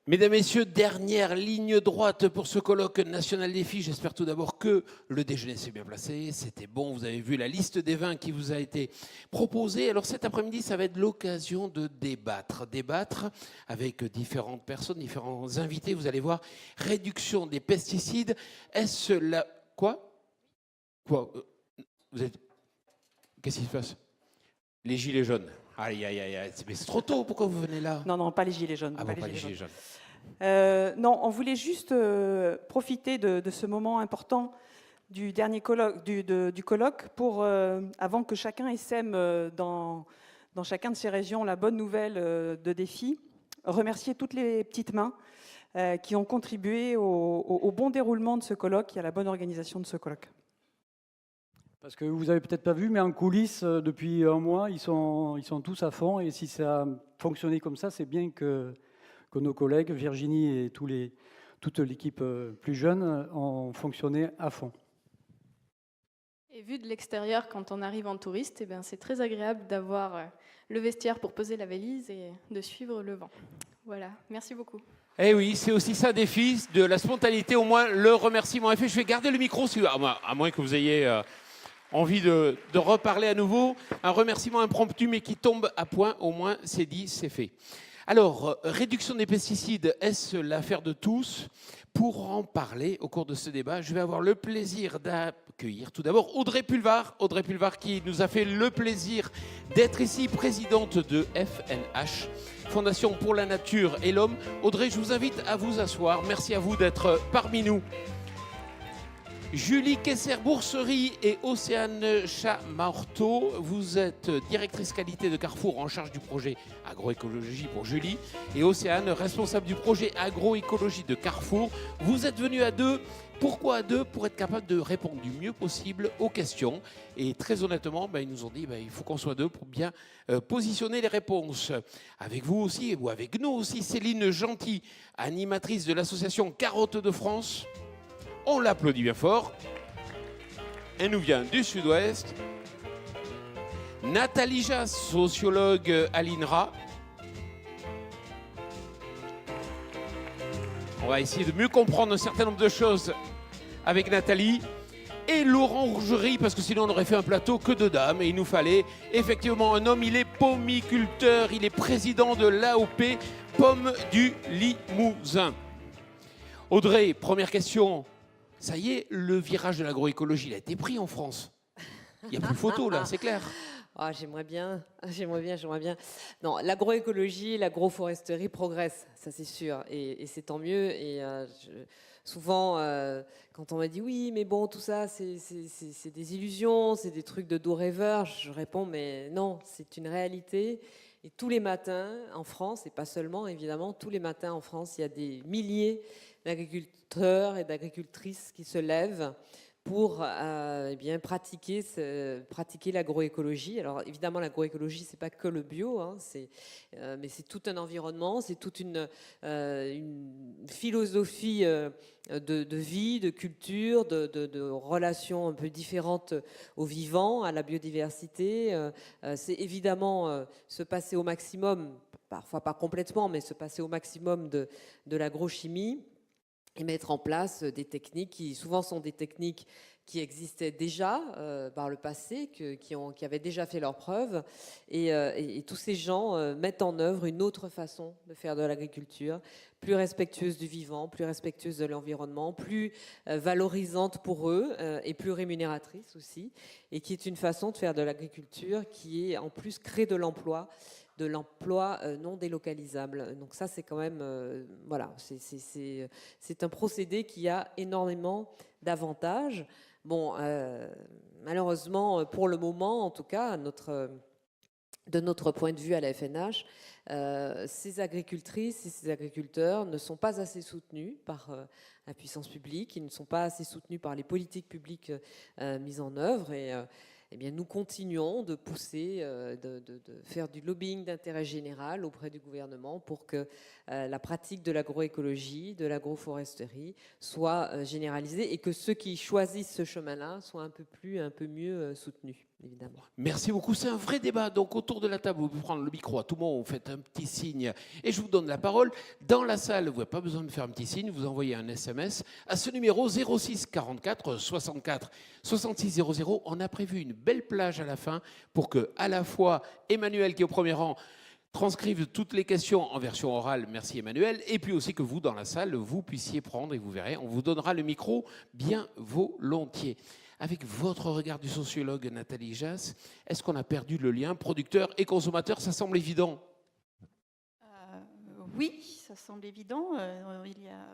Mesdames, Messieurs, dernière ligne droite pour ce colloque national défi. J'espère tout d'abord que le déjeuner s'est bien placé. C'était bon, vous avez vu la liste des vins qui vous a été proposée. Alors cet après-midi, ça va être l'occasion de débattre. Débattre avec différentes personnes, différents invités. Vous allez voir, réduction des pesticides. Est-ce la... Quoi? Quoi? Vous êtes... Qu'est-ce qui se passe? Les gilets jaunes. Aïe, aïe, aïe, aïe. Mais c'est trop tôt, pourquoi vous venez là? Non, pas les gilets jaunes. Ah bon, pas les gilets jaunes. Non, on voulait juste profiter de ce moment important du dernier colloque, du colloque pour, avant que chacun essaime dans chacun de ces régions la bonne nouvelle de défi, remercier toutes les petites mains qui ont contribué au bon déroulement de ce colloque et à la bonne organisation de ce colloque. Parce que vous avez peut-être pas vu, mais en coulisses, depuis un mois, ils sont tous à fond. Et si ça a fonctionné comme ça, c'est bien que nos collègues, Virginie et toute l'équipe plus jeune, ont fonctionné à fond. Et vu de l'extérieur, quand on arrive en touriste, eh bien, c'est très agréable d'avoir le vestiaire pour poser la valise et de suivre le vent. Voilà, merci beaucoup. Eh oui, c'est aussi ça, défi, de la spontanéité, au moins le remerciement est fait. Je vais garder le micro, à moins que vous ayez envie de reparler à nouveau. Un remerciement impromptu, mais qui tombe à point, au moins c'est dit, c'est fait. Alors, réduction des pesticides, est-ce l'affaire de tous? Pour en parler au cours de ce débat, je vais avoir le plaisir d'accueillir tout d'abord Audrey Pulvar. Audrey Pulvar qui nous a fait le plaisir d'être ici, présidente de FNH, Fondation pour la Nature et l'Homme. Audrey, je vous invite à vous asseoir. Merci à vous d'être parmi nous. Julie Kesser-Bourserie et Océane Chamarteau, vous êtes directrice qualité de Carrefour en charge du projet agroécologie pour Julie et Océane, responsable du projet agroécologie de Carrefour. Vous êtes venus à deux. Pourquoi à deux? Pour être capable de répondre du mieux possible aux questions. Et très honnêtement, ils nous ont dit il faut qu'on soit deux pour bien positionner les réponses. Avec vous aussi, ou avec nous aussi, Céline Gentil, animatrice de l'association Carottes de France. On l'applaudit bien fort. Elle nous vient du sud-ouest. Nathalie Jas, sociologue à l'INRA. On va essayer de mieux comprendre un certain nombre de choses avec Nathalie. Et Laurent Rougerie, parce que sinon on aurait fait un plateau que de dames. Et il nous fallait effectivement un homme. Il est pomiculteur, il est président de l'AOP Pommes du Limousin. Audrey, première question. Ça y est, le virage de l'agroécologie, il a été pris en France. Il n'y a plus photo là, c'est clair. Ah, j'aimerais bien. Non, l'agroécologie, l'agroforesterie progresse, ça c'est sûr, et c'est tant mieux. Et souvent, quand on m'a dit oui, mais bon, tout ça, c'est des illusions, c'est des trucs de doux rêveurs, je réponds, mais non, c'est une réalité. Et tous les matins en France, et pas seulement évidemment, tous les matins en France, il y a des milliers d'agriculteurs et d'agricultrices qui se lèvent pour pratiquer l'agroécologie. Alors évidemment, l'agroécologie, c'est pas que le bio, hein, mais c'est tout un environnement, c'est toute une philosophie de vie, de culture, de relations un peu différentes au vivant, à la biodiversité. C'est évidemment se passer au maximum, parfois pas complètement, mais se passer au maximum de l'agrochimie, et mettre en place des techniques qui souvent sont des techniques qui existaient déjà par le passé, qui avaient déjà fait leurs preuves. Et tous ces gens mettent en œuvre une autre façon de faire de l'agriculture, plus respectueuse du vivant, plus respectueuse de l'environnement, plus valorisante pour eux et plus rémunératrice aussi, et qui est une façon de faire de l'agriculture qui est en plus crée de l'emploi non délocalisable. Donc ça, c'est quand même, voilà, c'est un procédé qui a énormément d'avantages. Bon, malheureusement, pour le moment, en tout cas, de notre point de vue à la FNH, ces agricultrices et ces agriculteurs ne sont pas assez soutenus par la puissance publique, ils ne sont pas assez soutenus par les politiques publiques mises en œuvre, et eh bien, nous continuons de pousser, de faire du lobbying d'intérêt général auprès du gouvernement pour que la pratique de l'agroécologie, de l'agroforesterie soit généralisée et que ceux qui choisissent ce chemin-là soient un peu mieux soutenus. évidemment. Merci beaucoup, c'est un vrai débat. Donc autour de la table, vous pouvez prendre le micro à tout moment, vous faites un petit signe et je vous donne la parole. Dans la salle, vous n'avez pas besoin de faire un petit signe, vous envoyez un SMS à ce numéro 06 44 64 66 00. On a prévu une belle plage à la fin pour que à la fois Emmanuel qui est au premier rang transcrive toutes les questions en version orale, merci Emmanuel, et puis aussi que vous, dans la salle, vous puissiez prendre, et vous verrez, on vous donnera le micro bien volontiers. Avec votre regard du sociologue Nathalie Jass, est-ce qu'on a perdu le lien producteur et consommateur? Ça semble évident. Oui, ça semble évident. Il y a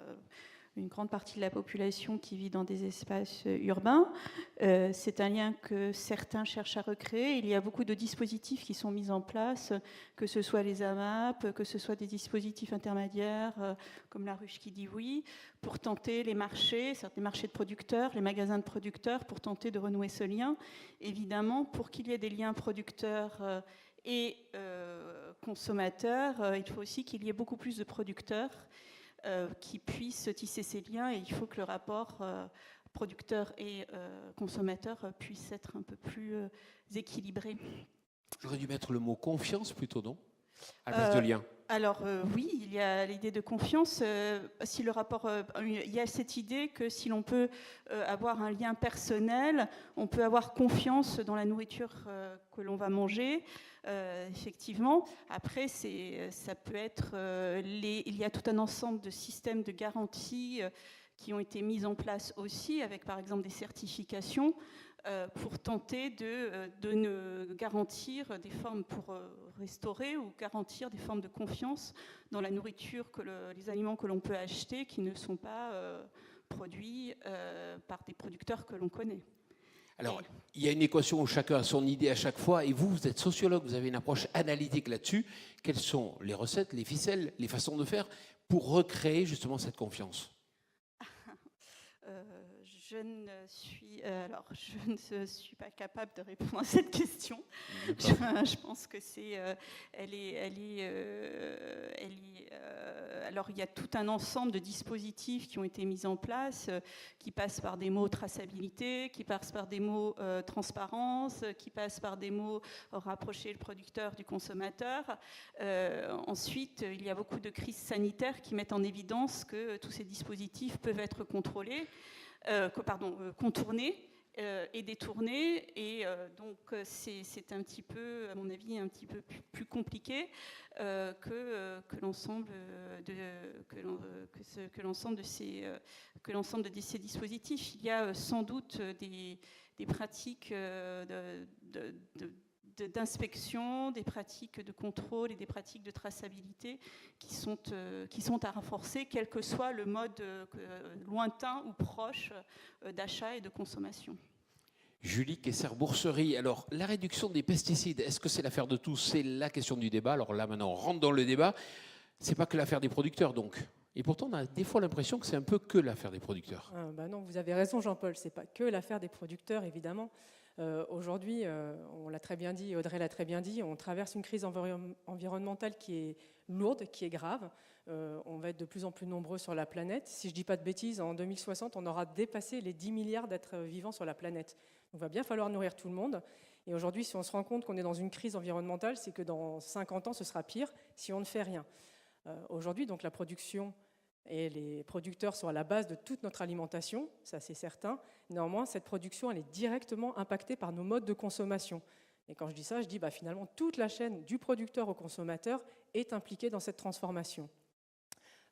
une grande partie de la population qui vit dans des espaces urbains. C'est un lien que certains cherchent à recréer. Il y a beaucoup de dispositifs qui sont mis en place, que ce soit les AMAP, que ce soit des dispositifs intermédiaires comme la ruche qui dit oui, pour tenter les marchés, certains marchés de producteurs, les magasins de producteurs, pour tenter de renouer ce lien. Évidemment, pour qu'il y ait des liens producteurs et consommateurs, il faut aussi qu'il y ait beaucoup plus de producteurs qui puissent tisser ces liens, et il faut que le rapport producteur et consommateur puisse être un peu plus équilibré. J'aurais dû mettre le mot confiance plutôt, non? À la place de lien. Alors oui, il y a l'idée de confiance. Si le rapport, il y a cette idée que si l'on peut avoir un lien personnel, on peut avoir confiance dans la nourriture que l'on va manger. Effectivement. Après, ça peut être il y a tout un ensemble de systèmes de garantie qui ont été mis en place aussi, avec par exemple des certifications, pour tenter de garantir des formes pour restaurer ou garantir des formes de confiance dans la nourriture, les aliments que l'on peut acheter qui ne sont pas produits par des producteurs que l'on connaît. Alors, il y a une équation où chacun a son idée à chaque fois, et vous êtes sociologue, vous avez une approche analytique là-dessus. Quelles sont les recettes, les ficelles, les façons de faire pour recréer justement cette confiance? Je ne suis pas capable de répondre à cette question. Je pense que alors il y a tout un ensemble de dispositifs qui ont été mis en place, qui passent par des mots traçabilité, qui passent par des mots transparence, qui passent par des mots rapprocher le producteur du consommateur. Ensuite, il y a beaucoup de crises sanitaires qui mettent en évidence que tous ces dispositifs peuvent être contrôlés. Contournés et détournés, et donc c'est un petit peu, à mon avis, un petit peu plus compliqué que l'ensemble de ces dispositifs. Il y a sans doute des pratiques d'inspection, des pratiques de contrôle et des pratiques de traçabilité qui sont à renforcer, quel que soit le mode lointain ou proche d'achat et de consommation. Julie Kessler-Bourserie, alors la réduction des pesticides, est-ce que c'est l'affaire de tous? C'est la question du débat. Alors là maintenant on rentre dans le débat. C'est pas que l'affaire des producteurs donc. Et pourtant on a des fois l'impression que c'est un peu que l'affaire des producteurs. Non, vous avez raison Jean-Paul, c'est pas que l'affaire des producteurs évidemment. Aujourd'hui, on l'a très bien dit, Audrey l'a très bien dit, on traverse une crise environnementale qui est lourde, qui est grave. On va être de plus en plus nombreux sur la planète. Si je ne dis pas de bêtises, en 2060, on aura dépassé les 10 milliards d'êtres vivants sur la planète. Donc, il va bien falloir nourrir tout le monde. Et aujourd'hui, si on se rend compte qu'on est dans une crise environnementale, c'est que dans 50 ans, ce sera pire si on ne fait rien. Aujourd'hui, donc, la production et les producteurs sont à la base de toute notre alimentation, ça c'est certain. Néanmoins, cette production, elle est directement impactée par nos modes de consommation. Et quand je dis ça, je dis finalement toute la chaîne du producteur au consommateur est impliquée dans cette transformation.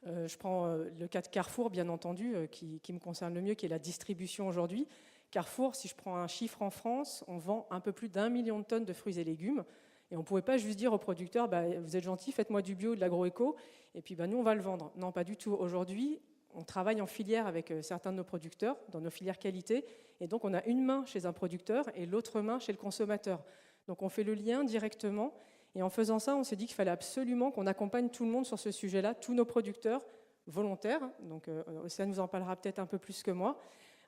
Je prends le cas de Carrefour, bien entendu, qui me concerne le mieux, qui est la distribution aujourd'hui. Carrefour, si je prends un chiffre en France, on vend un peu plus d'1 million de tonnes de fruits et légumes. Et on ne pouvait pas juste dire aux producteurs, vous êtes gentils, faites-moi du bio, de l'agroéco, et puis nous, on va le vendre. Non, pas du tout. Aujourd'hui, on travaille en filière avec certains de nos producteurs, dans nos filières qualité, et donc on a une main chez un producteur et l'autre main chez le consommateur. Donc on fait le lien directement, et en faisant ça, on s'est dit qu'il fallait absolument qu'on accompagne tout le monde sur ce sujet-là, tous nos producteurs volontaires, donc ça nous en parlera peut-être un peu plus que moi,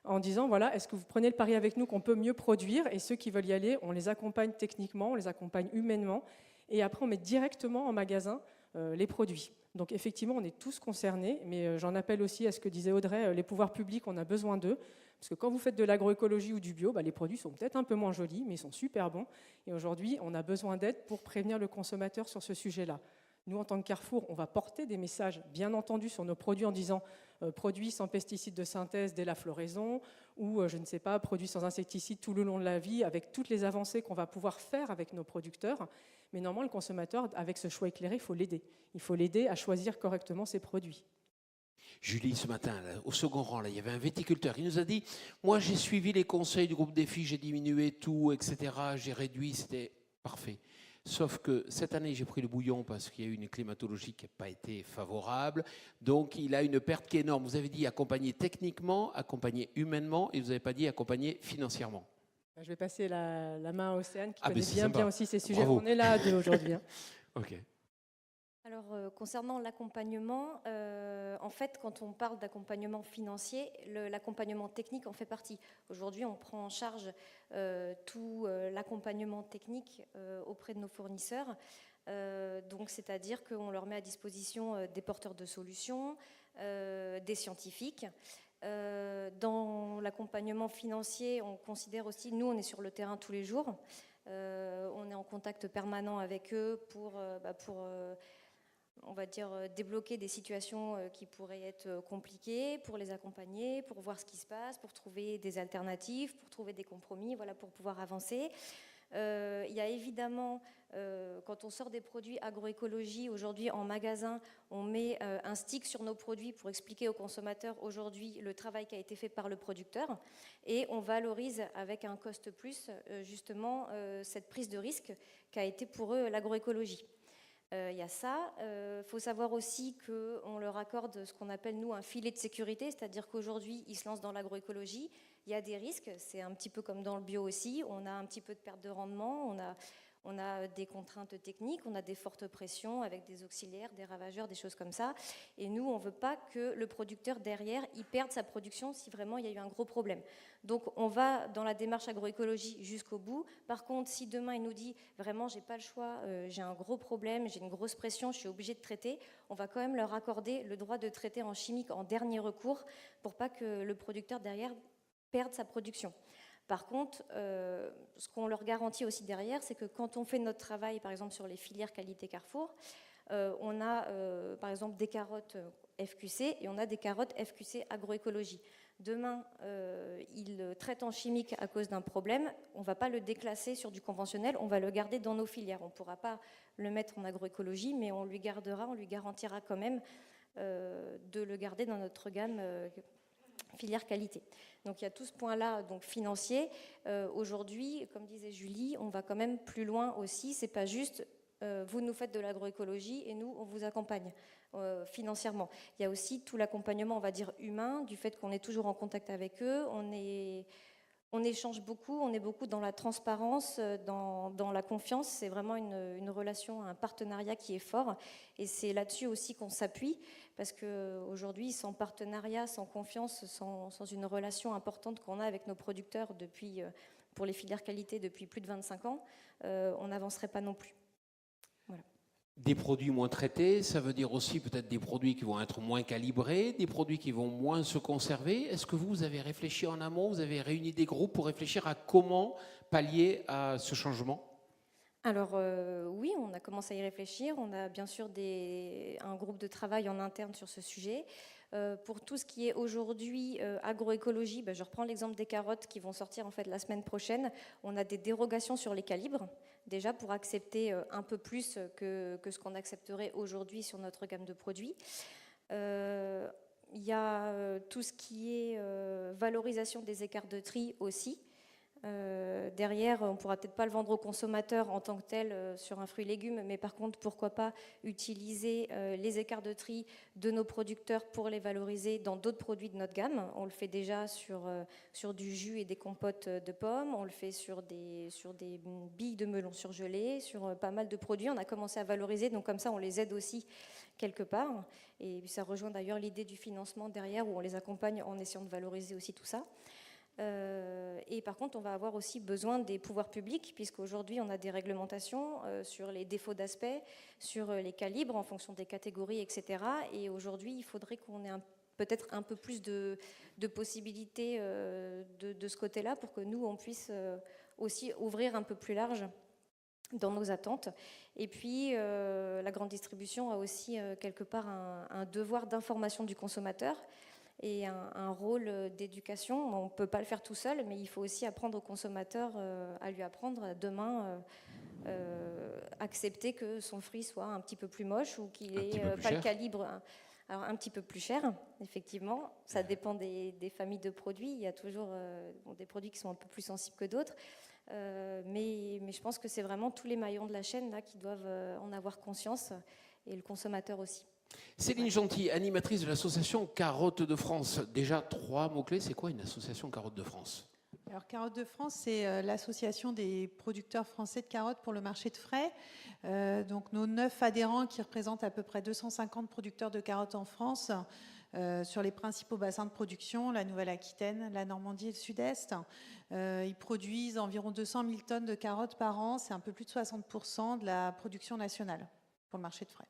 en disant, voilà, est-ce que vous prenez le pari avec nous qu'on peut mieux produire? Et ceux qui veulent y aller, on les accompagne techniquement, on les accompagne humainement, et après on met directement en magasin les produits. Donc effectivement, on est tous concernés, mais j'en appelle aussi à ce que disait Audrey, les pouvoirs publics, on a besoin d'eux. Parce que quand vous faites de l'agroécologie ou du bio, les produits sont peut-être un peu moins jolis, mais ils sont super bons. Et aujourd'hui, on a besoin d'aide pour prévenir le consommateur sur ce sujet-là. Nous, en tant que Carrefour, on va porter des messages, bien entendu, sur nos produits en disant produits sans pesticides de synthèse dès la floraison, ou je ne sais pas, produits sans insecticides tout le long de la vie, avec toutes les avancées qu'on va pouvoir faire avec nos producteurs. Mais normalement, le consommateur, avec ce choix éclairé, il faut l'aider. Il faut l'aider à choisir correctement ses produits. Julie, ce matin, là, au second rang, là, il y avait un viticulteur. Il nous a dit, moi j'ai suivi les conseils du groupe Défi, j'ai diminué tout, etc. J'ai réduit, c'était parfait. Sauf que cette année, j'ai pris le bouillon parce qu'il y a eu une climatologie qui n'a pas été favorable. Donc, il a une perte qui est énorme. Vous avez dit accompagner techniquement, accompagner humainement, et vous n'avez pas dit accompagner financièrement. Je vais passer la main à Océane, qui Ah, connaît mais c'est bien sympa. aussi ces sujets. Bravo. On est là à deux aujourd'hui. Ok. Alors, concernant l'accompagnement, en fait, quand on parle d'accompagnement financier, l'accompagnement technique en fait partie. Aujourd'hui, on prend en charge tout l'accompagnement technique auprès de nos fournisseurs. Donc, c'est-à-dire qu'on leur met à disposition des porteurs de solutions, des scientifiques. Dans l'accompagnement financier, on considère aussi, nous, on est sur le terrain tous les jours. On est en contact permanent avec eux pour on va dire, débloquer des situations qui pourraient être compliquées, pour les accompagner, pour voir ce qui se passe, pour trouver des alternatives, pour trouver des compromis, voilà, pour pouvoir avancer. Il y a évidemment, quand on sort des produits agroécologie, aujourd'hui en magasin, on met un stick sur nos produits pour expliquer aux consommateurs aujourd'hui le travail qui a été fait par le producteur, et on valorise avec un cost plus justement cette prise de risque qu'a été pour eux l'agroécologie. Il y a ça. Faut savoir aussi qu'on leur accorde ce qu'on appelle, nous, un filet de sécurité, c'est-à-dire qu'aujourd'hui, ils se lancent dans l'agroécologie. Il y a des risques, c'est un petit peu comme dans le bio aussi. On a un petit peu de perte de rendement, on a des contraintes techniques, on a des fortes pressions avec des auxiliaires, des ravageurs, des choses comme ça. Et nous, on ne veut pas que le producteur derrière, il perde sa production si vraiment il y a eu un gros problème. Donc, on va dans la démarche agroécologie jusqu'au bout. Par contre, si demain, il nous dit vraiment, j'ai pas le choix, j'ai un gros problème, j'ai une grosse pression, je suis obligé de traiter, on va quand même leur accorder le droit de traiter en chimique en dernier recours pour pas que le producteur derrière perde sa production. Par contre, ce qu'on leur garantit aussi derrière, c'est que quand on fait notre travail, par exemple sur les filières qualité Carrefour, on a par exemple des carottes FQC et on a des carottes FQC agroécologie. Demain, ils traitent en chimique à cause d'un problème, on ne va pas le déclasser sur du conventionnel, on va le garder dans nos filières. On ne pourra pas le mettre en agroécologie, mais on lui garantira quand même de le garder dans notre gamme filière qualité. Donc il y a tout ce point-là donc financier. Aujourd'hui, comme disait Julie, on va quand même plus loin aussi. C'est pas juste vous nous faites de l'agroécologie et nous on vous accompagne financièrement. Il y a aussi tout l'accompagnement, on va dire humain, du fait qu'on est toujours en contact avec eux. On échange beaucoup, on est beaucoup dans la transparence, dans la confiance. C'est vraiment une relation, un partenariat qui est fort. Et c'est là-dessus aussi qu'on s'appuie, parce qu'aujourd'hui, sans partenariat, sans confiance, sans une relation importante qu'on a avec nos producteurs pour les filières qualité depuis plus de 25 ans, on n'avancerait pas non plus. Voilà. Des produits moins traités, ça veut dire aussi peut-être des produits qui vont être moins calibrés, des produits qui vont moins se conserver. Est-ce que vous avez réfléchi en amont, vous avez réuni des groupes pour réfléchir à comment pallier à ce changement ? Alors oui, on a commencé à y réfléchir. On a bien sûr un groupe de travail en interne sur ce sujet. Pour tout ce qui est aujourd'hui agroécologie, je reprends l'exemple des carottes qui vont sortir en fait la semaine prochaine. On a des dérogations sur les calibres, déjà pour accepter un peu plus que ce qu'on accepterait aujourd'hui sur notre gamme de produits. Il y a tout ce qui est valorisation des écarts de tri aussi. Derrière, on ne pourra peut-être pas le vendre au consommateur en tant que tel sur un fruit et légumes, mais par contre, pourquoi pas utiliser les écarts de tri de nos producteurs pour les valoriser dans d'autres produits de notre gamme. On le fait déjà sur du jus et des compotes de pommes, on le fait sur des billes de melon surgelées, sur pas mal de produits. On a commencé à valoriser, donc comme ça, on les aide aussi quelque part. Et ça rejoint d'ailleurs l'idée du financement derrière, où on les accompagne en essayant de valoriser aussi tout ça. Et par contre, on va avoir aussi besoin des pouvoirs publics, puisqu'aujourd'hui, on a des réglementations sur les défauts d'aspect, sur les calibres en fonction des catégories, etc. Et aujourd'hui, il faudrait qu'on ait peut-être un peu plus de possibilités de ce côté-là pour que nous, on puisse aussi ouvrir un peu plus large dans nos attentes. Et puis, la grande distribution a aussi quelque part un devoir d'information du consommateur et un rôle d'éducation. On ne peut pas le faire tout seul, mais il faut aussi apprendre au consommateur à lui apprendre demain accepter que son fruit soit un petit peu plus moche ou qu'il n'ait pas le calibre. Alors un petit peu plus cher, effectivement. Ça dépend des familles de produits. Il y a toujours des produits qui sont un peu plus sensibles que d'autres. Mais je pense que c'est vraiment tous les maillons de la chaîne là, qui doivent en avoir conscience, et le consommateur aussi. Céline Gentil, animatrice de l'association Carottes de France. Déjà 3 mots-clés, c'est quoi une association Carottes de France? Alors, Carottes de France, c'est l'association des producteurs français de carottes pour le marché de frais. Donc, nos 9 adhérents qui représentent à peu près 250 producteurs de carottes en France sur les principaux bassins de production, la Nouvelle-Aquitaine, la Normandie et le Sud-Est. Ils produisent environ 200 000 tonnes de carottes par an. C'est un peu plus de 60% de la production nationale pour le marché de frais.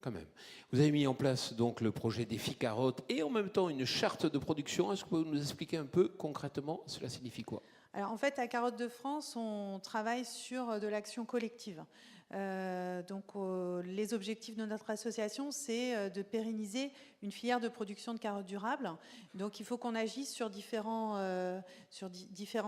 Quand même. Vous avez mis en place donc le projet Défi Carottes et en même temps une charte de production. Est-ce que vous pouvez nous expliquer un peu concrètement cela signifie quoi? Alors en fait, à Carottes de France, on travaille sur de l'action collective. Les objectifs de notre association, c'est de pérenniser une filière de production de carottes durables. Donc il faut qu'on agisse sur différents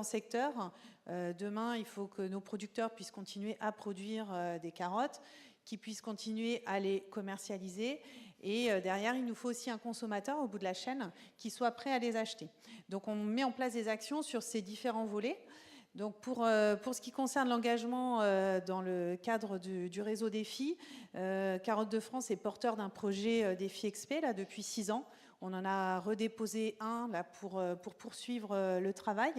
secteurs. Demain, il faut que nos producteurs puissent continuer à produire des carottes, qui puissent continuer à les commercialiser. Et derrière, il nous faut aussi un consommateur au bout de la chaîne qui soit prêt à les acheter. Donc on met en place des actions sur ces différents volets. Donc pour ce qui concerne l'engagement dans le cadre du réseau Défi, Carottes de France est porteur d'un projet Défi XP là, depuis 6 ans. On en a redéposé un là, pour poursuivre le travail.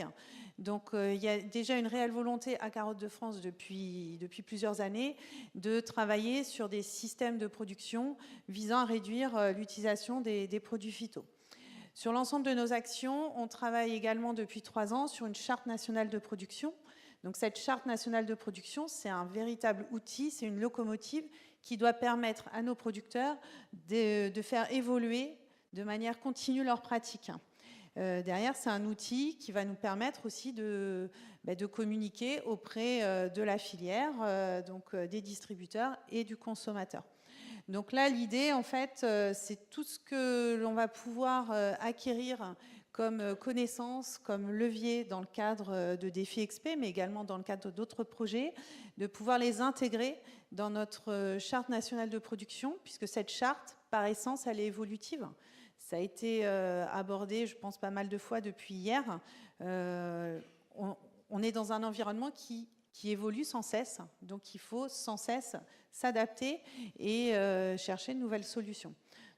Donc il y a déjà une réelle volonté à Carottes de France depuis plusieurs années de travailler sur des systèmes de production visant à réduire l'utilisation des produits phyto. Sur l'ensemble de nos actions, on travaille également depuis 3 ans sur une charte nationale de production. Donc cette charte nationale de production, c'est un véritable outil, c'est une locomotive qui doit permettre à nos producteurs de faire évoluer de manière continue leurs pratiques. Derrière, c'est un outil qui va nous permettre aussi de communiquer auprès de la filière, des distributeurs et du consommateur. Donc là, l'idée, en fait, c'est tout ce que l'on va pouvoir acquérir comme connaissances, comme levier dans le cadre de Défi XP, mais également dans le cadre d'autres projets, de pouvoir les intégrer dans notre charte nationale de production, puisque cette charte, par essence, elle est évolutive. Ça a été abordé, je pense, pas mal de fois depuis hier. On est dans un environnement qui évolue sans cesse, donc il faut sans cesse s'adapter et chercher de nouvelles solutions.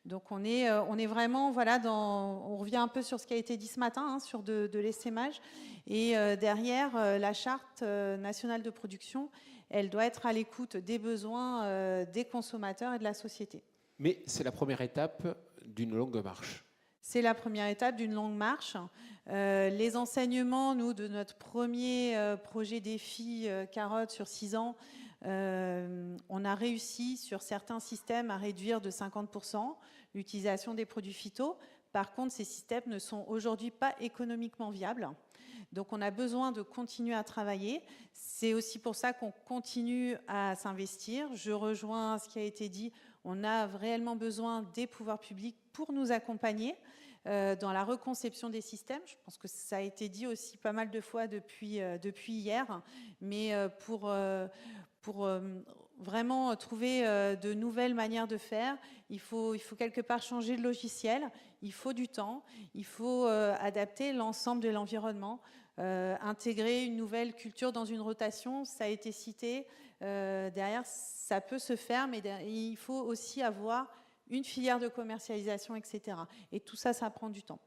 Donc on est vraiment, voilà, on revient un peu sur ce qui a été dit ce matin, sur de l'essaimage. Et derrière, la charte nationale de production, elle doit être à l'écoute des besoins des consommateurs et de la société. Mais c'est la première étape d'une longue marche. C'est la première étape d'une longue marche. Les enseignements, nous, de notre premier projet Défi Carottes sur 6 ans, on a réussi sur certains systèmes à réduire de 50% l'utilisation des produits phyto. Par contre, ces systèmes ne sont aujourd'hui pas économiquement viables. Donc on a besoin de continuer à travailler. C'est aussi pour ça qu'on continue à s'investir. Je rejoins ce qui a été dit. On a réellement besoin des pouvoirs publics pour nous accompagner dans la reconception des systèmes. Je pense que ça a été dit aussi pas mal de fois depuis hier. Mais pour vraiment trouver de nouvelles manières de faire, il faut quelque part changer de logiciel, il faut du temps, il faut adapter l'ensemble de l'environnement, intégrer une nouvelle culture dans une rotation, ça a été cité. Derrière, ça peut se faire, mais il faut aussi avoir une filière de commercialisation, etc. Et tout ça, ça prend du temps.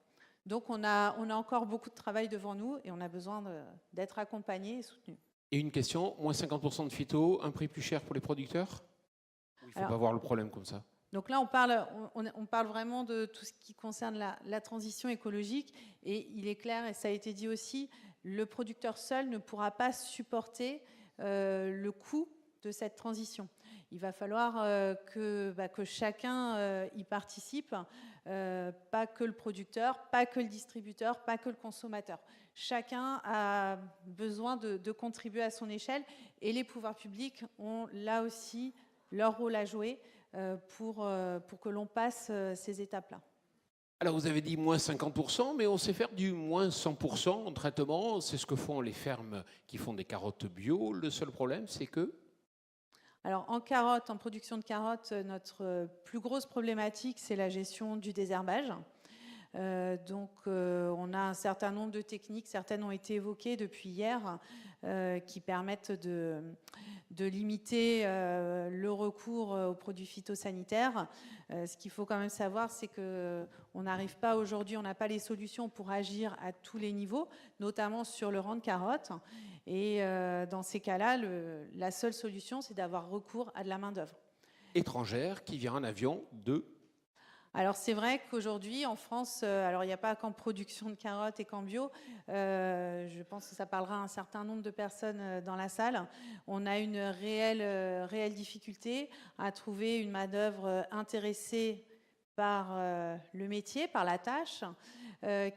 Donc on a encore beaucoup de travail devant nous et on a besoin d'être accompagnés et soutenus. Et une question, moins 50% de phyto, un prix plus cher pour les producteurs? Il ne faut pas voir le problème comme ça. Donc là, on parle vraiment de tout ce qui concerne la transition écologique. Et il est clair, et ça a été dit aussi, le producteur seul ne pourra pas supporter le coût de cette transition. Il va falloir que chacun y participe, pas que le producteur, pas que le distributeur, pas que le consommateur. Chacun a besoin de contribuer à son échelle et les pouvoirs publics ont là aussi leur rôle à jouer pour que l'on passe ces étapes-là. Alors vous avez dit moins 50%, mais on sait faire du moins 100% en traitement. C'est ce que font les fermes qui font des carottes bio. Le seul problème, c'est que... Alors en carottes, en production de carottes, notre plus grosse problématique, c'est la gestion du désherbage. On a un certain nombre de techniques, certaines ont été évoquées depuis hier, qui permettent de limiter le recours aux produits phytosanitaires. Ce qu'il faut quand même savoir, c'est qu'on n'arrive pas aujourd'hui, on n'a pas les solutions pour agir à tous les niveaux, notamment sur le rang de carottes. Et dans ces cas-là, la seule solution, c'est d'avoir recours à de la main-d'œuvre. Étrangère qui vient en avion de... Alors c'est vrai qu'aujourd'hui en France, alors il n'y a pas qu'en production de carottes et qu'en bio, je pense que ça parlera à un certain nombre de personnes dans la salle, on a une réelle difficulté à trouver une main-d'œuvre intéressée par le métier, par la tâche,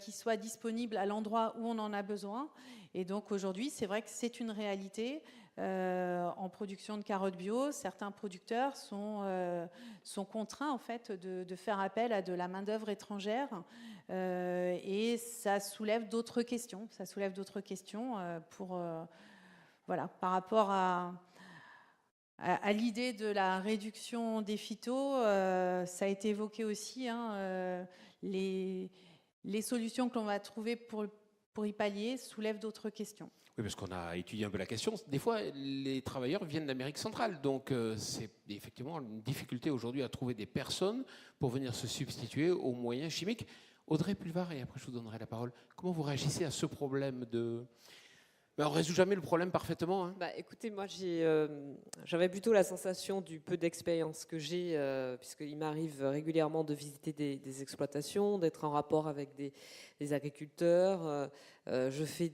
qui soit disponible à l'endroit où on en a besoin. Et donc aujourd'hui, c'est vrai que c'est une réalité. En production de carottes bio, certains producteurs sont contraints en fait de faire appel à de la main-d'œuvre étrangère et ça soulève d'autres questions. Ça soulève d'autres questions par rapport à l'idée de la réduction des phytos. Ça a été évoqué aussi, les solutions que l'on va trouver pour y pallier soulèvent d'autres questions. Oui, parce qu'on a étudié un peu la question. Des fois, les travailleurs viennent d'Amérique centrale. Donc, c'est effectivement une difficulté aujourd'hui à trouver des personnes pour venir se substituer aux moyens chimiques. Audrey Pulvar, et après je vous donnerai la parole. Comment vous réagissez à ce problème de... Ben, on ne résout jamais le problème parfaitement. Hein. Écoutez, moi, j'avais plutôt la sensation du peu d'expérience que j'ai, puisqu'il m'arrive régulièrement de visiter des exploitations, d'être en rapport avec des agriculteurs. Je fais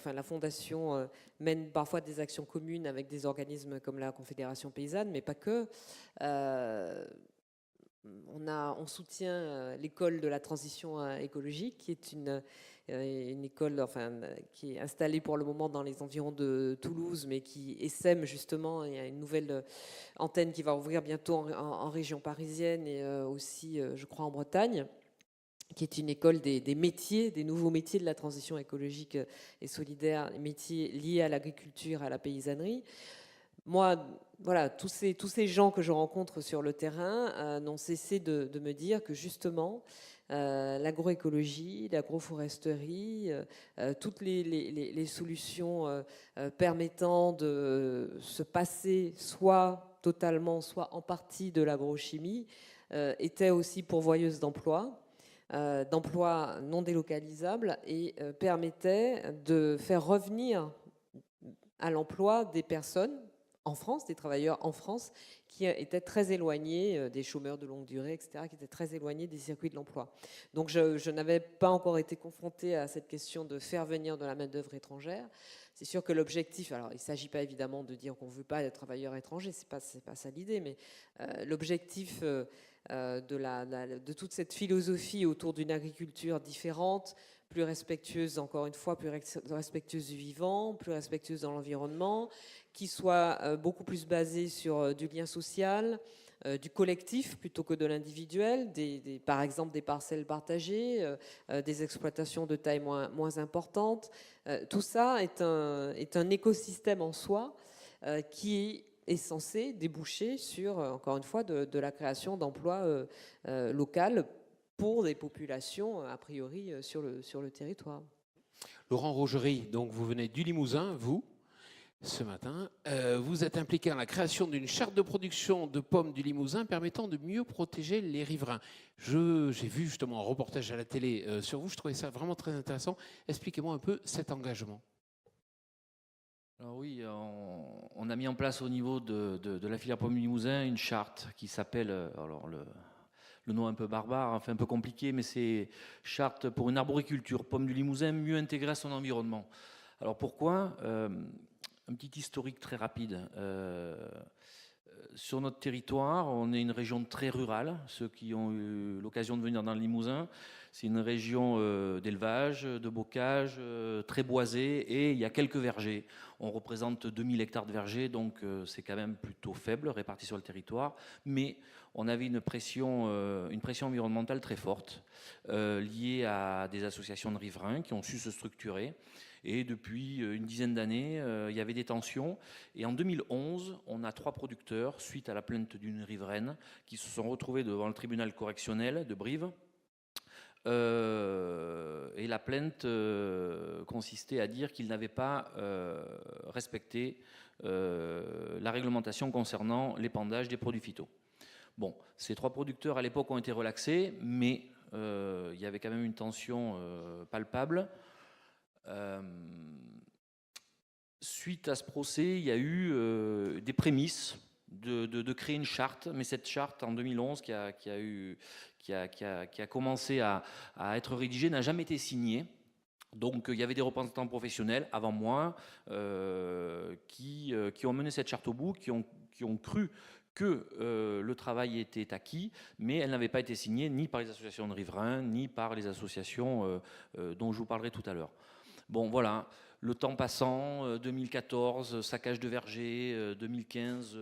la Fondation mène parfois des actions communes avec des organismes comme la Confédération paysanne, mais pas que. On soutient l'école de la transition écologique, qui est une école qui est installée pour le moment dans les environs de Toulouse, mais qui essaime justement. Il y a une nouvelle antenne qui va ouvrir bientôt en région parisienne et aussi, je crois, en Bretagne, qui est une école des métiers, des nouveaux métiers de la transition écologique et solidaire, les métiers liés à l'agriculture, à la paysannerie. Moi, voilà, tous ces gens que je rencontre sur le terrain n'ont cessé de me dire que justement, l'agroécologie, l'agroforesterie, toutes les solutions permettant de se passer soit totalement, soit en partie de l'agrochimie, étaient aussi pourvoyeuses d'emplois non délocalisables et permettaient de faire revenir à l'emploi des personnes en France, des travailleurs en France, qui étaient très éloignés, des chômeurs de longue durée, etc., qui étaient très éloignés des circuits de l'emploi. Donc je n'avais pas encore été confrontée à cette question de faire venir de la main-d'œuvre étrangère. C'est sûr que l'objectif, alors il ne s'agit pas évidemment de dire qu'on ne veut pas de travailleurs étrangers, c'est pas ça l'idée, mais l'objectif de toute cette philosophie autour d'une agriculture différente, plus respectueuse, encore une fois, plus respectueuse du vivant, plus respectueuse dans l'environnement, qui soit beaucoup plus basée sur du lien social, du collectif plutôt que de l'individuel, par exemple des parcelles partagées, des exploitations de taille moins importante. Tout ça est un écosystème en soi qui est censé déboucher sur, encore une fois, de la création d'emplois locaux pour des populations, a priori, sur le territoire. Laurent Rogerie, donc vous venez du Limousin, vous, ce matin. Vous êtes impliqué dans la création d'une charte de production de pommes du Limousin permettant de mieux protéger les riverains. J'ai vu justement un reportage à la télé sur vous, je trouvais ça vraiment très intéressant. Expliquez-moi un peu cet engagement. Alors oui, on a mis en place au niveau de la filière pomme du Limousin une charte qui s'appelle, alors le nom un peu barbare, enfin un peu compliqué, mais c'est charte pour une arboriculture pomme du Limousin mieux intégrée à son environnement. Alors pourquoi un petit historique très rapide. Sur notre territoire, on est une région très rurale. Ceux qui ont eu l'occasion de venir dans le Limousin, c'est une région d'élevage, de bocage, très boisée, et il y a quelques vergers. On représente 2000 hectares de vergers, donc c'est quand même plutôt faible, réparti sur le territoire. Mais on avait une pression environnementale très forte, liée à des associations de riverains qui ont su se structurer. Et depuis une dizaine d'années, il y avait des tensions. Et en 2011, on a 3 producteurs, suite à la plainte d'une riveraine, qui se sont retrouvés devant le tribunal correctionnel de Brive. Et la plainte consistait à dire qu'ils n'avaient pas respecté la réglementation concernant l'épandage des produits phyto. Bon, ces 3 producteurs à l'époque ont été relaxés, mais il y avait quand même une tension palpable. Suite à ce procès, il y a eu des prémices de créer une charte, mais cette charte en 2011 qui a commencé à être rédigée n'a jamais été signée. Donc il y avait des représentants professionnels avant moi qui ont mené cette charte au bout, qui ont cru que le travail était acquis, mais elle n'avait pas été signée ni par les associations de riverains, ni par les associations dont je vous parlerai tout à l'heure. Bon, voilà, le temps passant, 2014, saccage de vergers, 2015,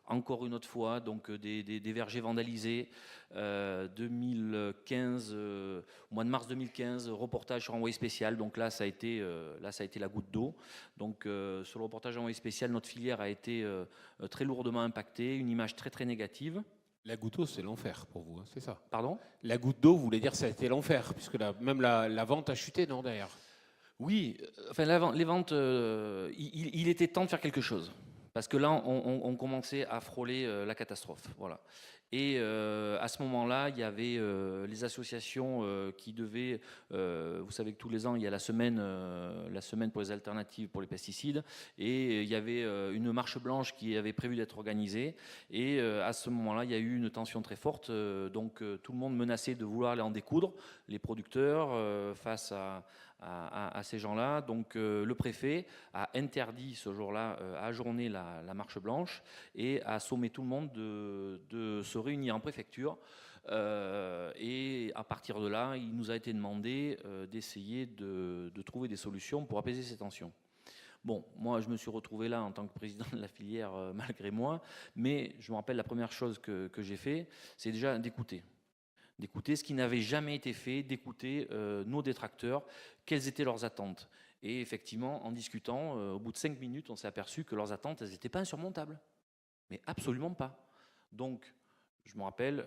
encore une autre fois, donc des vergers vandalisés, 2015, au mois de mars 2015, reportage sur envoyé spécial, donc là ça a été la goutte d'eau. Donc sur le reportage envoyé spécial, notre filière a été très lourdement impactée, une image très très négative. La goutte d'eau, c'est l'enfer pour vous, hein, c'est ça? Pardon? La goutte d'eau, vous voulez dire que ça a été l'enfer, puisque même la vente a chuté, non, derrière? Oui, enfin les ventes, il était temps de faire quelque chose. Parce que là, on commençait à frôler la catastrophe. Voilà. Et à ce moment-là, il y avait les associations qui devaient... vous savez que tous les ans, il y a la semaine pour les alternatives pour les pesticides. Et il y avait une marche blanche qui avait prévu d'être organisée. Et à ce moment-là, il y a eu une tension très forte. Donc tout le monde menaçait de vouloir aller en découdre, les producteurs, face à ces gens-là. Donc le préfet a interdit ce jour-là, a ajourné la marche blanche et a sommé tout le monde de se réunir en préfecture. Et à partir de là, il nous a été demandé d'essayer de trouver des solutions pour apaiser ces tensions. Bon, moi, je me suis retrouvé là en tant que président de la filière malgré moi, mais je me rappelle la première chose que j'ai fait, c'est déjà d'écouter ce qui n'avait jamais été fait, d'écouter nos détracteurs, quelles étaient leurs attentes. Et effectivement, en discutant, au bout de 5 minutes, on s'est aperçu que leurs attentes, elles n'étaient pas insurmontables. Mais absolument pas. Donc, je me rappelle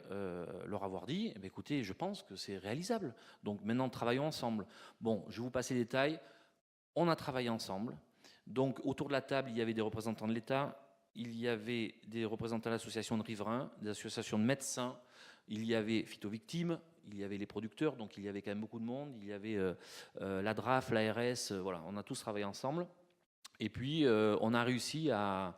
leur avoir dit, eh bien, écoutez, je pense que c'est réalisable. Donc maintenant, travaillons ensemble. Bon, je vais vous passer les détails. On a travaillé ensemble. Donc, autour de la table, il y avait des représentants de l'État, il y avait des représentants d'associations de riverains, des associations de médecins, il y avait Phytovictimes, il y avait les producteurs, donc il y avait quand même beaucoup de monde, il y avait la DRAF, l'ARS, voilà, on a tous travaillé ensemble. Et puis on a réussi à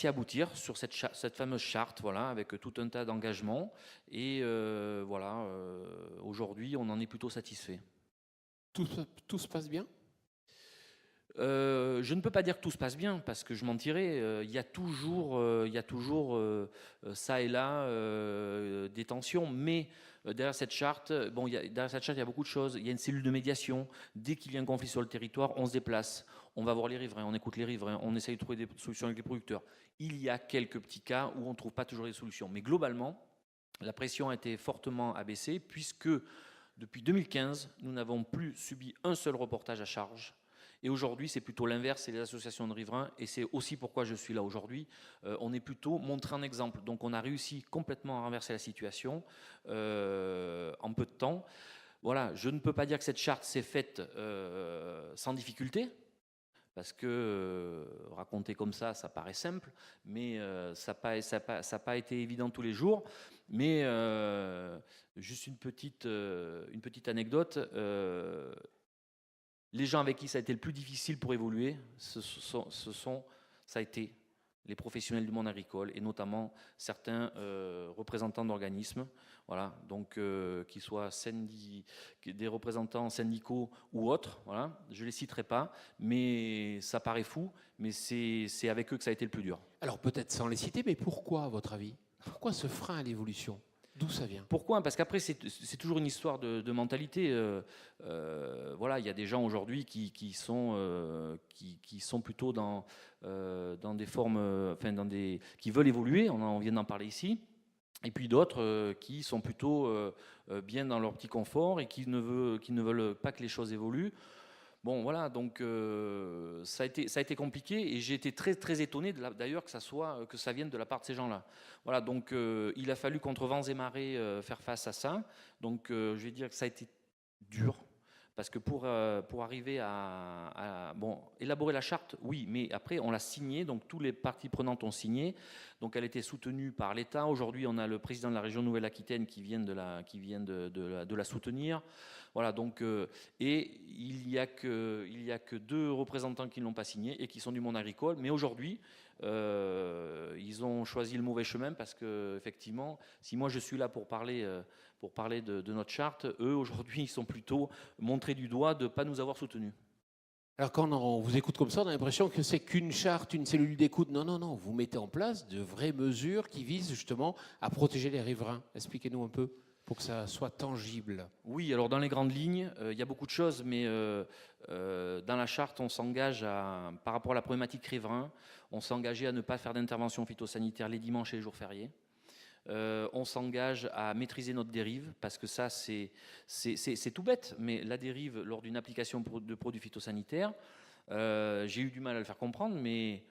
aboutir sur cette fameuse charte, voilà, avec tout un tas d'engagements. Et voilà, aujourd'hui, on en est plutôt satisfait. Tout se passe bien? Je ne peux pas dire que tout se passe bien parce que je mentirais. Il y a toujours ça et là des tensions, mais derrière cette charte, derrière cette charte, il y a beaucoup de choses. Il y a une cellule de médiation. Dès qu'il y a un conflit sur le territoire, on se déplace, on va voir les riverains, on écoute les riverains, on essaye de trouver des solutions avec les producteurs. Il y a quelques petits cas où on ne trouve pas toujours des solutions, mais globalement, la pression a été fortement abaissée puisque depuis 2015, nous n'avons plus subi un seul reportage à charge. Et aujourd'hui, c'est plutôt l'inverse, c'est les associations de riverains, et c'est aussi pourquoi je suis là aujourd'hui. On est plutôt montré en exemple. Donc on a réussi complètement à renverser la situation en peu de temps. Voilà, je ne peux pas dire que cette charte s'est faite sans difficulté, parce que raconter comme ça paraît simple, mais ça n'a pas été évident tous les jours. Mais juste une petite anecdote. les gens avec qui ça a été le plus difficile pour évoluer, ça a été les professionnels du monde agricole et notamment certains représentants d'organismes, voilà, donc qu'ils soient des représentants syndicaux ou autres, voilà, je ne les citerai pas, mais ça paraît fou, mais c'est avec eux que ça a été le plus dur. Alors peut-être sans les citer, mais pourquoi à votre avis? Pourquoi ce frein à l'évolution? D'où ça vient? Pourquoi? Parce qu'après, c'est toujours une histoire de mentalité. Voilà, il y a des gens aujourd'hui qui sont plutôt dans des formes, qui veulent évoluer, on vient d'en parler ici, et puis d'autres qui sont plutôt bien dans leur petit confort et qui ne veulent pas que les choses évoluent. Bon, voilà, donc ça a été compliqué et j'ai été très, très étonné d'ailleurs que ça vienne de la part de ces gens-là. Voilà, donc il a fallu contre vents et marées faire face à ça. Donc je vais dire que ça a été dur parce que pour arriver à élaborer la charte, oui, mais après on l'a signée, donc tous les parties prenantes ont signé. Donc elle était soutenue par l'État. Aujourd'hui, on a le président de la région Nouvelle-Aquitaine qui vient de la soutenir. Voilà, donc, et il y a que 2 représentants qui ne l'ont pas signé et qui sont du monde agricole. Mais aujourd'hui, ils ont choisi le mauvais chemin parce que effectivement, si moi je suis là pour parler de notre charte, eux aujourd'hui ils sont plutôt montrés du doigt de ne pas nous avoir soutenus. Alors quand on vous écoute comme ça, on a l'impression que c'est qu'une charte, une cellule d'écoute. Non, non, non, vous mettez en place de vraies mesures qui visent justement à protéger les riverains. Expliquez-nous un peu pour que ça soit tangible. Oui, alors dans les grandes lignes, il y a beaucoup de choses, mais dans la charte, on s'engage par rapport à la problématique riverain, on s'est engagé à ne pas faire d'intervention phytosanitaire les dimanches et les jours fériés. On s'engage à maîtriser notre dérive, parce que ça, c'est tout bête, mais la dérive lors d'une application de produits phytosanitaires, j'ai eu du mal à le faire comprendre, mais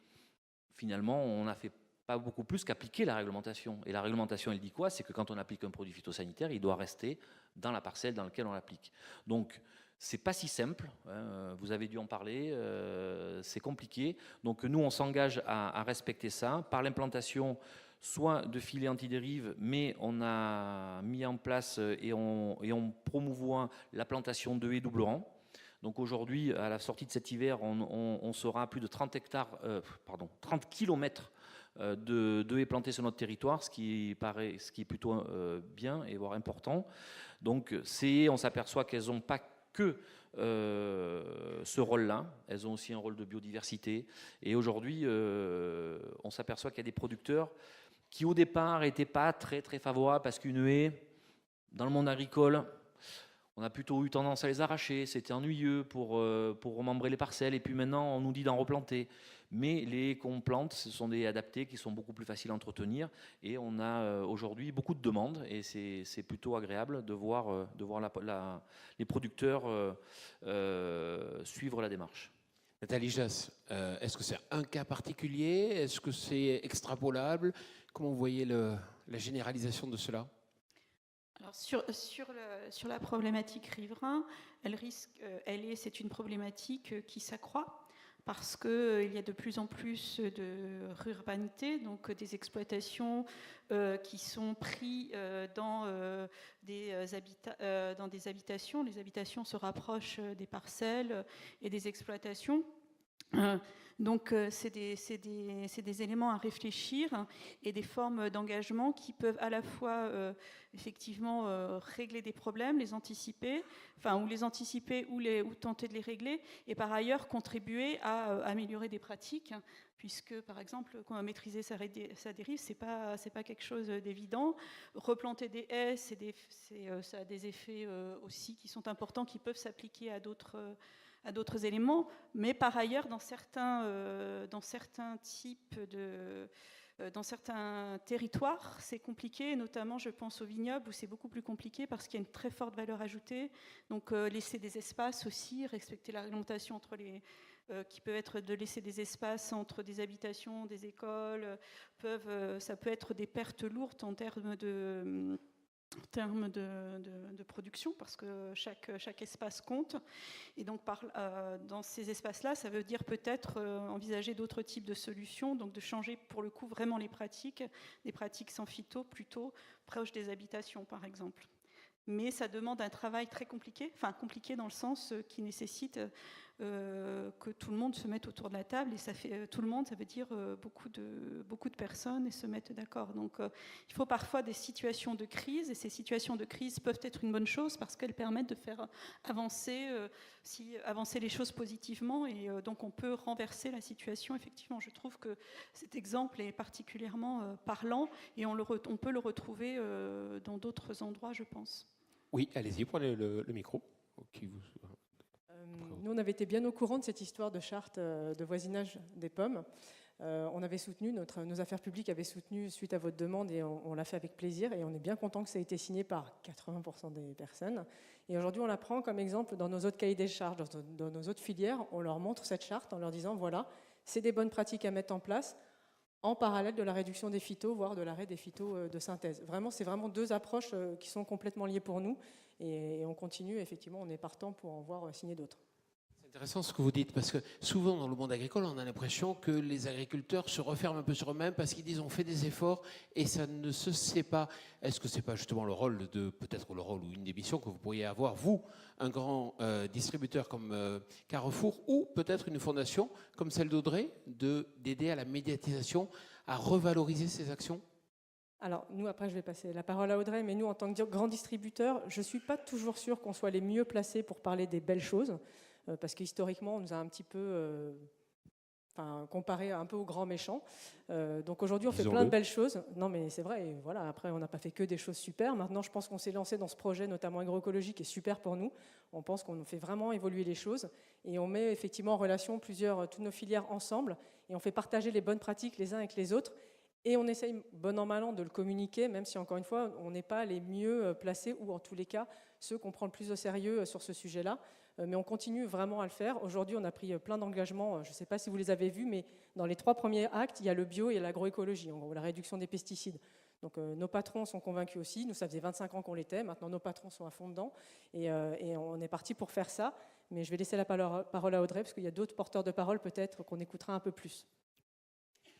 finalement, on n'a fait pas beaucoup plus qu'appliquer la réglementation. Et la réglementation, elle dit quoi? C'est que quand on applique un produit phytosanitaire, il doit rester dans la parcelle dans laquelle on l'applique. Donc, c'est pas si simple, hein, vous avez dû en parler, c'est compliqué. Donc nous, on s'engage à respecter ça par l'implantation soit de filets antidérive, mais on a mis en place et on promouvoit la plantation de haies double rang. Donc aujourd'hui, à la sortie de cet hiver, on sera à plus de 30 km de haies plantées sur notre territoire, ce qui est plutôt bien et voire important. Donc on s'aperçoit qu'elles n'ont pas que ce rôle-là, elles ont aussi un rôle de biodiversité. Et aujourd'hui, on s'aperçoit qu'il y a des producteurs qui au départ n'étaient pas très très favorables parce qu'une haie, dans le monde agricole, on a plutôt eu tendance à les arracher, c'était ennuyeux pour remembrer les parcelles, et puis maintenant on nous dit d'en replanter. Mais les haies qu'on plante, ce sont des haies adaptées qui sont beaucoup plus faciles à entretenir, et on a aujourd'hui beaucoup de demandes, et c'est plutôt agréable de voir les producteurs suivre la démarche. Nathalie Jass, est-ce que c'est un cas particulier? Est-ce que c'est extrapolable? Comment vous voyez la généralisation de cela? Alors sur la problématique riverain, c'est une problématique qui s'accroît parce qu'il y a de plus en plus de ruralité, donc des exploitations qui sont prises dans des habitations. Les habitations se rapprochent des parcelles et des exploitations. Donc c'est des éléments à réfléchir et des formes d'engagement qui peuvent à la fois effectivement régler des problèmes, les anticiper, ou tenter de les régler, et par ailleurs contribuer à améliorer des pratiques, puisque par exemple maîtriser sa dérive, c'est pas quelque chose d'évident. Replanter des haies, ça a des effets aussi qui sont importants, qui peuvent s'appliquer à d'autres éléments, mais par ailleurs, dans certains territoires, c'est compliqué, notamment je pense au vignoble où c'est beaucoup plus compliqué parce qu'il y a une très forte valeur ajoutée. Donc laisser des espaces aussi, respecter la réglementation qui peut être de laisser des espaces entre des habitations, des écoles, ça peut être des pertes lourdes en termes de production, parce que chaque espace compte. Et donc dans ces espaces-là, ça veut dire peut-être envisager d'autres types de solutions, donc de changer pour le coup vraiment les pratiques, des pratiques sans phyto plutôt proches des habitations par exemple. mais ça demande un travail très compliqué, enfin compliqué dans le sens qui nécessite que tout le monde se mette autour de la table, et ça fait tout le monde, ça veut dire beaucoup de personnes, et se mettent d'accord. Donc il faut parfois des situations de crise, et ces situations de crise peuvent être une bonne chose parce qu'elles permettent de faire avancer les choses positivement, et donc on peut renverser la situation. Effectivement, je trouve que cet exemple est particulièrement parlant, et on peut le retrouver dans d'autres endroits, je pense. Oui, allez-y, prenez le micro. Nous, on avait été bien au courant de cette histoire de charte de voisinage des pommes. On avait soutenu, nos affaires publiques avaient soutenu suite à votre demande, et on l'a fait avec plaisir, et on est bien content que ça ait été signé par 80% des personnes. Et aujourd'hui, on la prend comme exemple dans nos autres cahiers des charges, dans nos autres filières. On leur montre cette charte en leur disant, voilà, c'est des bonnes pratiques à mettre en place, en parallèle de la réduction des phytos, voire de l'arrêt des phytos de synthèse. Vraiment, c'est vraiment deux approches qui sont complètement liées pour nous, et on continue, effectivement, on est partant pour en voir signer d'autres. C'est intéressant ce que vous dites, parce que souvent dans le monde agricole, on a l'impression que les agriculteurs se referment un peu sur eux-mêmes parce qu'ils disent on fait des efforts et ça ne se sait pas. Est-ce que ce n'est pas justement le rôle peut-être le rôle ou une des missions que vous pourriez avoir, vous, un grand distributeur comme Carrefour, ou peut-être une fondation comme celle d'Audrey, d'aider à la médiatisation, à revaloriser ces actions? Alors, nous, après, je vais passer la parole à Audrey, mais nous, en tant que grand distributeur, je ne suis pas toujours sûre qu'on soit les mieux placés pour parler des belles choses, parce qu'historiquement, on nous a un petit peu comparé un peu aux grands méchants. Donc aujourd'hui, on fait plein de belles choses. Non, mais c'est vrai, et voilà, après, on n'a pas fait que des choses super. Maintenant, je pense qu'on s'est lancé dans ce projet, notamment agroécologique, qui est super pour nous. On pense qu'on fait vraiment évoluer les choses, et on met effectivement en relation toutes nos filières ensemble, et on fait partager les bonnes pratiques les uns avec les autres. Et on essaye, bon an, mal an, de le communiquer, même si, encore une fois, on n'est pas les mieux placés, ou en tous les cas, ceux qu'on prend le plus au sérieux sur ce sujet-là. Mais on continue vraiment à le faire. Aujourd'hui, on a pris plein d'engagements. Je ne sais pas si vous les avez vus, mais dans les 3 premiers actes, il y a le bio et l'agroécologie, en gros, la réduction des pesticides. Donc nos patrons sont convaincus aussi. Nous, ça faisait 25 ans qu'on l'était. Maintenant, nos patrons sont à fond dedans. Et on est parti pour faire ça. Mais je vais laisser la parole à Audrey, parce qu'il y a d'autres porteurs de parole, peut-être, qu'on écoutera un peu plus.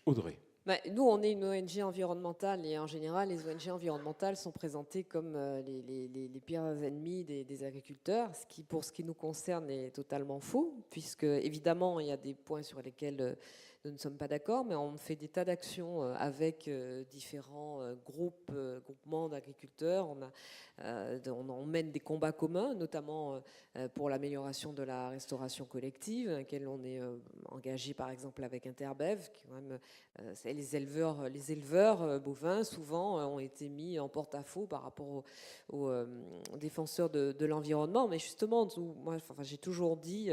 Audrey. Nous, on est une ONG environnementale, et en général, les ONG environnementales sont présentées comme les pires ennemis des agriculteurs, ce qui, pour ce qui nous concerne, est totalement faux, puisque, évidemment, il y a des points sur lesquels nous ne sommes pas d'accord, mais on fait des tas d'actions avec différents groupements d'agriculteurs. On mène des combats communs, notamment pour l'amélioration de la restauration collective, à laquelle on est engagé, par exemple, avec Interbev, qui quand même, les éleveurs bovins, souvent, ont été mis en porte-à-faux par rapport aux défenseurs de l'environnement. Mais justement, moi, j'ai toujours dit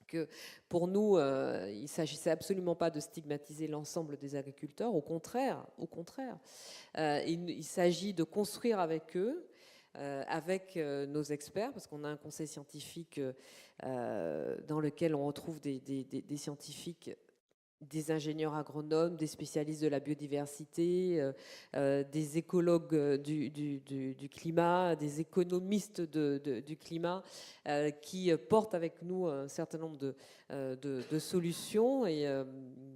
que pour nous, il ne s'agissait absolument pas de stigmatiser l'ensemble des agriculteurs, au contraire. Il s'agit de construire avec eux, avec nos experts, parce qu'on a un conseil scientifique dans lequel on retrouve des scientifiques, des ingénieurs agronomes, des spécialistes de la biodiversité, des écologues du climat, des économistes du climat, qui portent avec nous un certain nombre de solutions et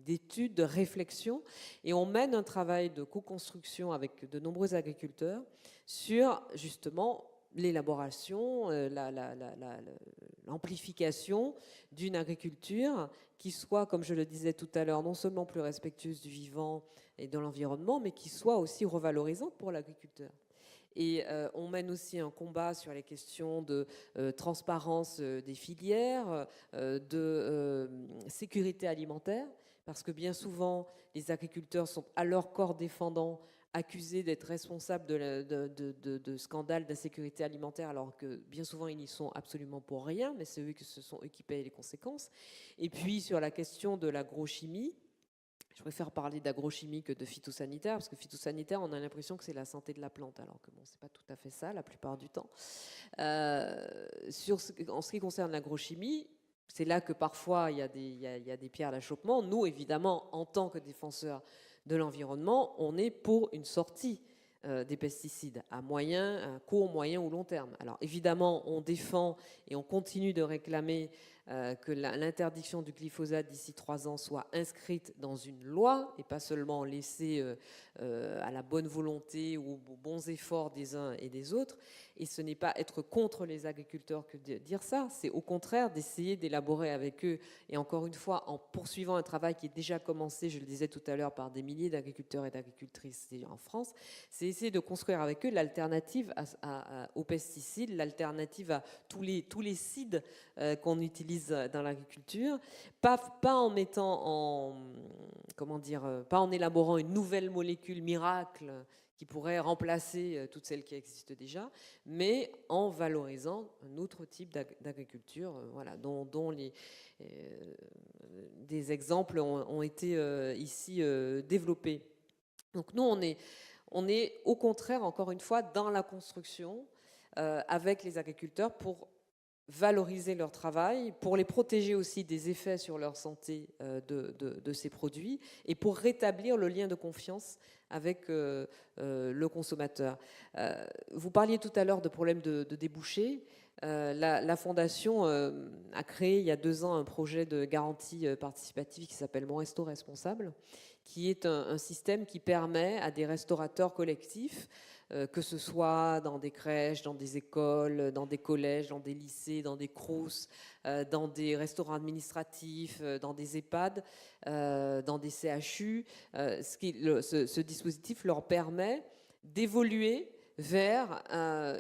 d'études, de réflexions. Et on mène un travail de co-construction avec de nombreux agriculteurs sur, justement, l'élaboration, l'amplification d'une agriculture qui soit, comme je le disais tout à l'heure, non seulement plus respectueuse du vivant et de l'environnement, mais qui soit aussi revalorisante pour l'agriculteur. Et on mène aussi un combat sur les questions de transparence des filières, de sécurité alimentaire, parce que bien souvent, les agriculteurs sont à leur corps défendant accusés d'être responsables de scandales d'insécurité alimentaire, alors que bien souvent ils n'y sont absolument pour rien, mais ce sont eux qui payent les conséquences. Et puis sur la question de l'agrochimie, je préfère parler d'agrochimie que de phytosanitaire, parce que phytosanitaire, on a l'impression que c'est la santé de la plante, alors que bon, c'est pas tout à fait ça la plupart du temps. En ce qui concerne l'agrochimie, c'est là que parfois il y a des pierres d'achoppement. Nous, évidemment, en tant que défenseurs de l'environnement, on est pour une sortie des pesticides à court, moyen ou long terme. Alors évidemment, on défend et on continue de réclamer que l'interdiction du glyphosate d'ici 3 ans soit inscrite dans une loi et pas seulement laissée à la bonne volonté ou aux bons efforts des uns et des autres. Et ce n'est pas être contre les agriculteurs que de dire ça, c'est au contraire d'essayer d'élaborer avec eux, et encore une fois, en poursuivant un travail qui est déjà commencé, je le disais tout à l'heure, par des milliers d'agriculteurs et d'agricultrices en France, c'est essayer de construire avec eux l'alternative aux pesticides, l'alternative à tous les cides qu'on utilise dans l'agriculture, pas en mettant pas en élaborant une nouvelle molécule miracle qui pourrait remplacer toutes celles qui existent déjà, mais en valorisant un autre type d'agriculture, voilà, dont des exemples ont été ici développés. Donc nous, on est au contraire, encore une fois, dans la construction avec les agriculteurs pour valoriser leur travail, pour les protéger aussi des effets sur leur santé de ces produits et pour rétablir le lien de confiance avec le consommateur. Vous parliez tout à l'heure de problèmes de débouchés. La Fondation a créé il y a 2 ans un projet de garantie participative qui s'appelle Mon Resto Responsable, qui est un système qui permet à des restaurateurs collectifs, que ce soit dans des crèches, dans des écoles, dans des collèges, dans des lycées, dans des crous, dans des restaurants administratifs, dans des EHPAD, dans des CHU. Ce dispositif leur permet d'évoluer vers un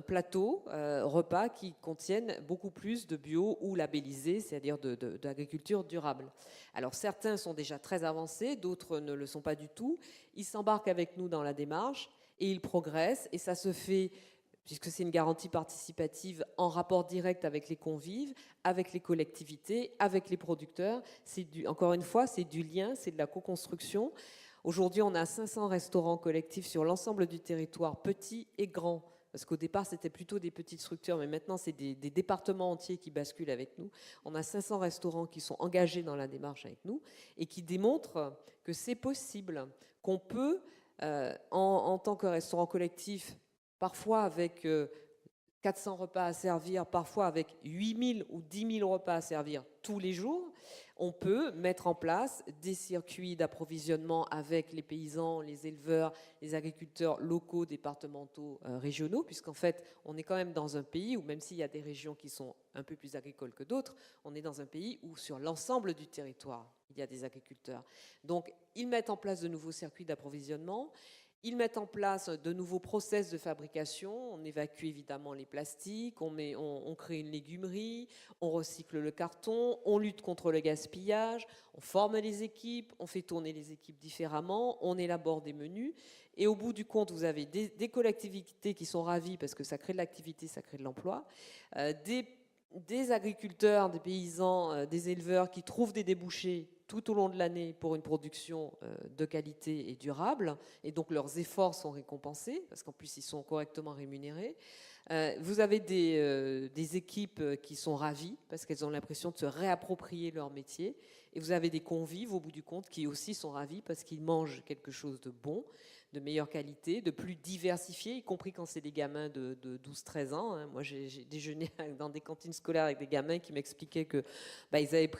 plateau repas qui contienne beaucoup plus de bio ou labellisé, c'est-à-dire d'agriculture durable. Alors certains sont déjà très avancés, d'autres ne le sont pas du tout. Ils s'embarquent avec nous dans la démarche et ils progressent, et ça se fait, puisque c'est une garantie participative, en rapport direct avec les convives, avec les collectivités, avec les producteurs. Encore une fois, c'est du lien, c'est de la co-construction. Aujourd'hui, on a 500 restaurants collectifs sur l'ensemble du territoire, petits et grands, parce qu'au départ, c'était plutôt des petites structures, mais maintenant, c'est des départements entiers qui basculent avec nous. On a 500 restaurants qui sont engagés dans la démarche avec nous et qui démontrent que c'est possible, qu'on peut, en tant que restaurant collectif, parfois avec 400 repas à servir, parfois avec 8000 ou 10 000 repas à servir tous les jours, on peut mettre en place des circuits d'approvisionnement avec les paysans, les éleveurs, les agriculteurs locaux, départementaux, régionaux, puisqu'en fait, on est quand même dans un pays où, même s'il y a des régions qui sont un peu plus agricoles que d'autres, on est dans un pays où, sur l'ensemble du territoire, il y a des agriculteurs. Donc, ils mettent en place de nouveaux circuits d'approvisionnement. Ils mettent en place de nouveaux process de fabrication. On évacue évidemment les plastiques, on crée une légumerie, on recycle le carton, on lutte contre le gaspillage, on forme les équipes, on fait tourner les équipes différemment, on élabore des menus. Et au bout du compte, vous avez des collectivités qui sont ravies parce que ça crée de l'activité, ça crée de l'emploi, des agriculteurs, des paysans, des éleveurs qui trouvent des débouchés tout au long de l'année pour une production de qualité et durable, et donc leurs efforts sont récompensés, parce qu'en plus ils sont correctement rémunérés. Vous avez des équipes qui sont ravies, parce qu'elles ont l'impression de se réapproprier leur métier, et vous avez des convives, au bout du compte, qui aussi sont ravis, parce qu'ils mangent quelque chose de bon, de meilleure qualité, de plus diversifié, y compris quand c'est des gamins de 12-13 ans. Moi, j'ai déjeuné dans des cantines scolaires avec des gamins qui m'expliquaient que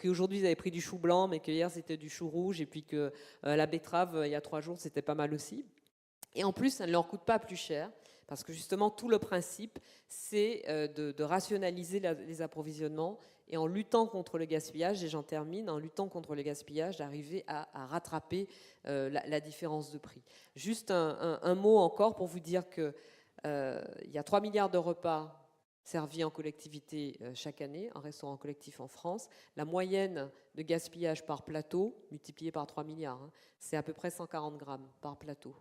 aujourd'hui, ils avaient pris du chou blanc, mais que hier, c'était du chou rouge, et puis que la betterave, il y a 3 jours, c'était pas mal aussi. Et en plus, ça ne leur coûte pas plus cher, parce que justement, tout le principe, c'est de rationaliser les approvisionnements, et en luttant contre le gaspillage, et j'en termine, en luttant contre le gaspillage, d'arriver à rattraper la différence de prix. Juste un mot encore pour vous dire qu'il y a 3 milliards de repas servis en collectivité chaque année, en restaurant collectif en France. La moyenne de gaspillage par plateau, multipliée par 3 milliards, c'est à peu près 140 grammes par plateau.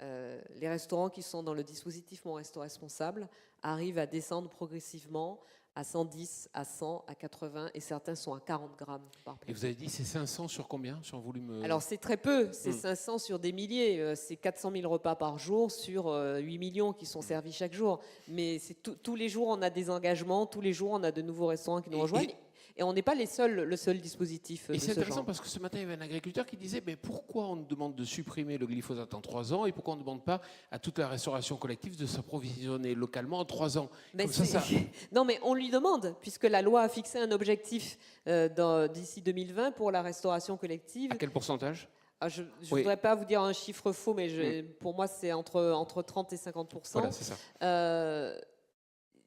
Les restaurants qui sont dans le dispositif Mon Resto Responsable arrivent à descendre progressivement à 110, à 100, à 80, et certains sont à 40 grammes par plateau. Et vous avez dit c'est 500 sur combien, sur un volume Alors c'est très peu, c'est 500 sur des milliers, c'est 400 000 repas par jour sur 8 millions qui sont servis chaque jour. Mais tous les jours on a des engagements, tous les jours on a de nouveaux restaurants qui nous rejoignent. Et on n'est pas le seul dispositif de ce genre. Et c'est intéressant parce que ce matin, il y avait un agriculteur qui disait mais pourquoi on nous demande de supprimer le glyphosate en 3 ans et pourquoi on ne demande pas à toute la restauration collective de s'approvisionner localement en 3 ans Non, mais on lui demande, puisque la loi a fixé un objectif d'ici 2020 pour la restauration collective. À quel pourcentage ? Je ne Oui. voudrais pas vous dire un chiffre faux, mais pour moi, c'est entre 30 et 50%. Voilà, c'est ça.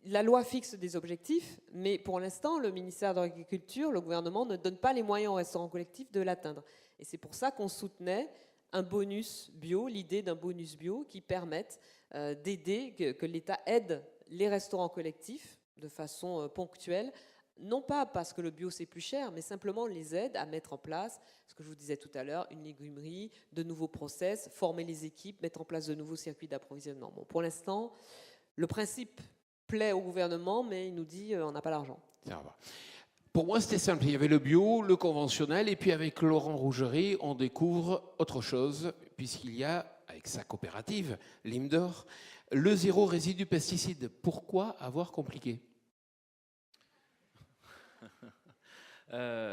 La loi fixe des objectifs, mais pour l'instant, le ministère de l'Agriculture, le gouvernement ne donne pas les moyens aux restaurants collectifs de l'atteindre. Et c'est pour ça qu'on soutenait un bonus bio, l'idée d'un bonus bio qui permette d'aider, que l'État aide les restaurants collectifs de façon ponctuelle, non pas parce que le bio c'est plus cher, mais simplement les aide à mettre en place, ce que je vous disais tout à l'heure, une légumerie, de nouveaux process, former les équipes, mettre en place de nouveaux circuits d'approvisionnement. Bon, pour l'instant, le principe plaît au gouvernement, mais il nous dit on n'a pas l'argent. Ça va. Pour moi, c'était simple. Il y avait le bio, le conventionnel, et puis avec Laurent Rougerie, on découvre autre chose, puisqu'il y a, avec sa coopérative, l'IMDOR, le zéro résidu pesticide. Pourquoi avoir compliqué ?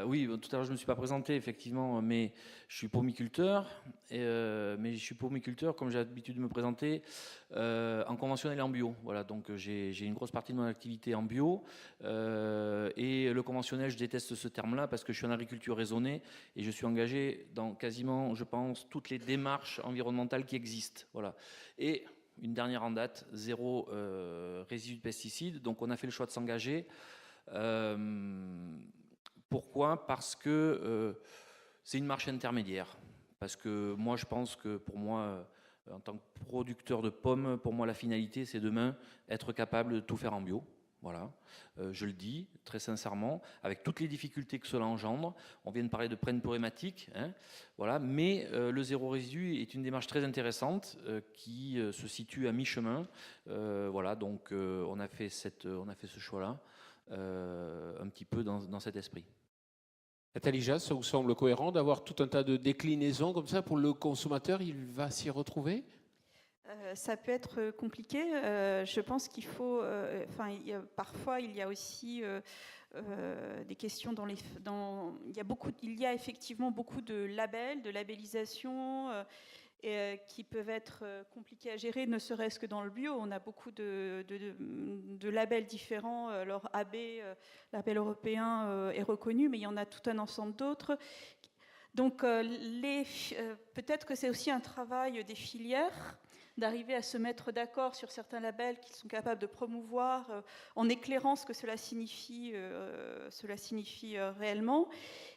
Oui, tout à l'heure je ne me suis pas présenté effectivement, mais je suis pomiculteur. Mais je suis pomiculteur, comme j'ai l'habitude de me présenter, en conventionnel et en bio. Voilà, donc j'ai une grosse partie de mon activité en bio. Et le conventionnel, je déteste ce terme-là parce que je suis en agriculture raisonnée et je suis engagé dans quasiment, je pense, toutes les démarches environnementales qui existent. Voilà. Et une dernière en date, zéro résidu de pesticides. Donc on a fait le choix de s'engager. Pourquoi ? Parce que c'est une marche intermédiaire. Parce que moi, je pense que pour moi, en tant que producteur de pommes, pour moi, la finalité, c'est demain être capable de tout faire en bio. Voilà, je le dis très sincèrement, avec toutes les difficultés que cela engendre. On vient de parler de prenne problématique, hein, voilà, mais le zéro résidu est une démarche très intéressante qui se situe à mi-chemin. Voilà, donc on a fait ce choix-là un petit peu dans cet esprit. Nathalie Jass, ça vous semble cohérent d'avoir tout un tas de déclinaisons comme ça pour le consommateur, il va s'y retrouver ? Ça peut être compliqué. Je pense qu'il faut. Parfois, il y a aussi des questions il y a effectivement beaucoup de labels, de labellisation. Qui peuvent être compliqués à gérer, ne serait-ce que dans le bio. On a beaucoup de labels différents. Alors AB, label européen, est reconnu, mais il y en a tout un ensemble d'autres. Donc peut-être que c'est aussi un travail des filières d'arriver à se mettre d'accord sur certains labels qu'ils sont capables de promouvoir en éclairant ce que cela signifie réellement.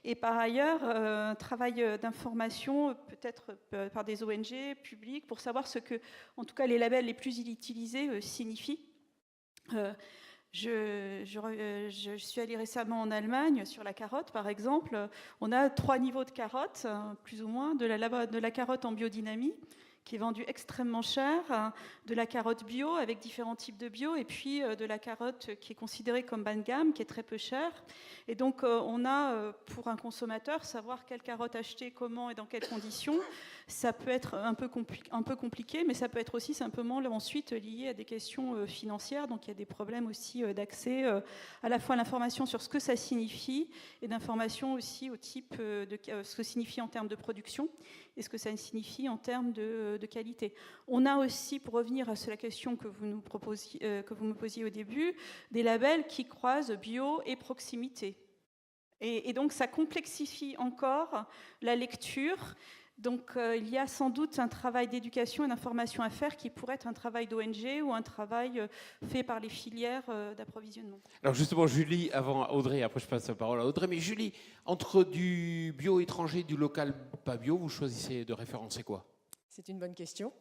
Et par ailleurs, un travail d'information, peut-être par des ONG publiques, pour savoir ce que, en tout cas, les labels les plus utilisés signifient. Je suis allée récemment en Allemagne sur la carotte, par exemple. On a 3 niveaux de carottes, plus ou moins, de la carotte en biodynamie, qui est vendue extrêmement cher, de la carotte bio avec différents types de bio, et puis de la carotte qui est considérée comme bas de gamme, qui est très peu chère. Et donc on a, pour un consommateur, savoir quelle carotte acheter, comment et dans quelles conditions. Ça peut être un peu compliqué, mais ça peut être aussi simplement ensuite lié à des questions financières. Donc il y a des problèmes aussi d'accès à la fois à l'information sur ce que ça signifie et d'information aussi au type de ce que signifie en termes de production et ce que ça signifie en termes de qualité. On a aussi, pour revenir à la question que vous me posiez au début, des labels qui croisent bio et proximité. Et donc ça complexifie encore la lecture. Donc il y a sans doute un travail d'éducation et d'information à faire qui pourrait être un travail d'ONG ou un travail fait par les filières d'approvisionnement. Alors justement, Julie, avant Audrey, après je passe la parole à Audrey, mais Julie, entre du bio étranger et du local pas bio, vous choisissez de référencer quoi ? C'est une bonne question.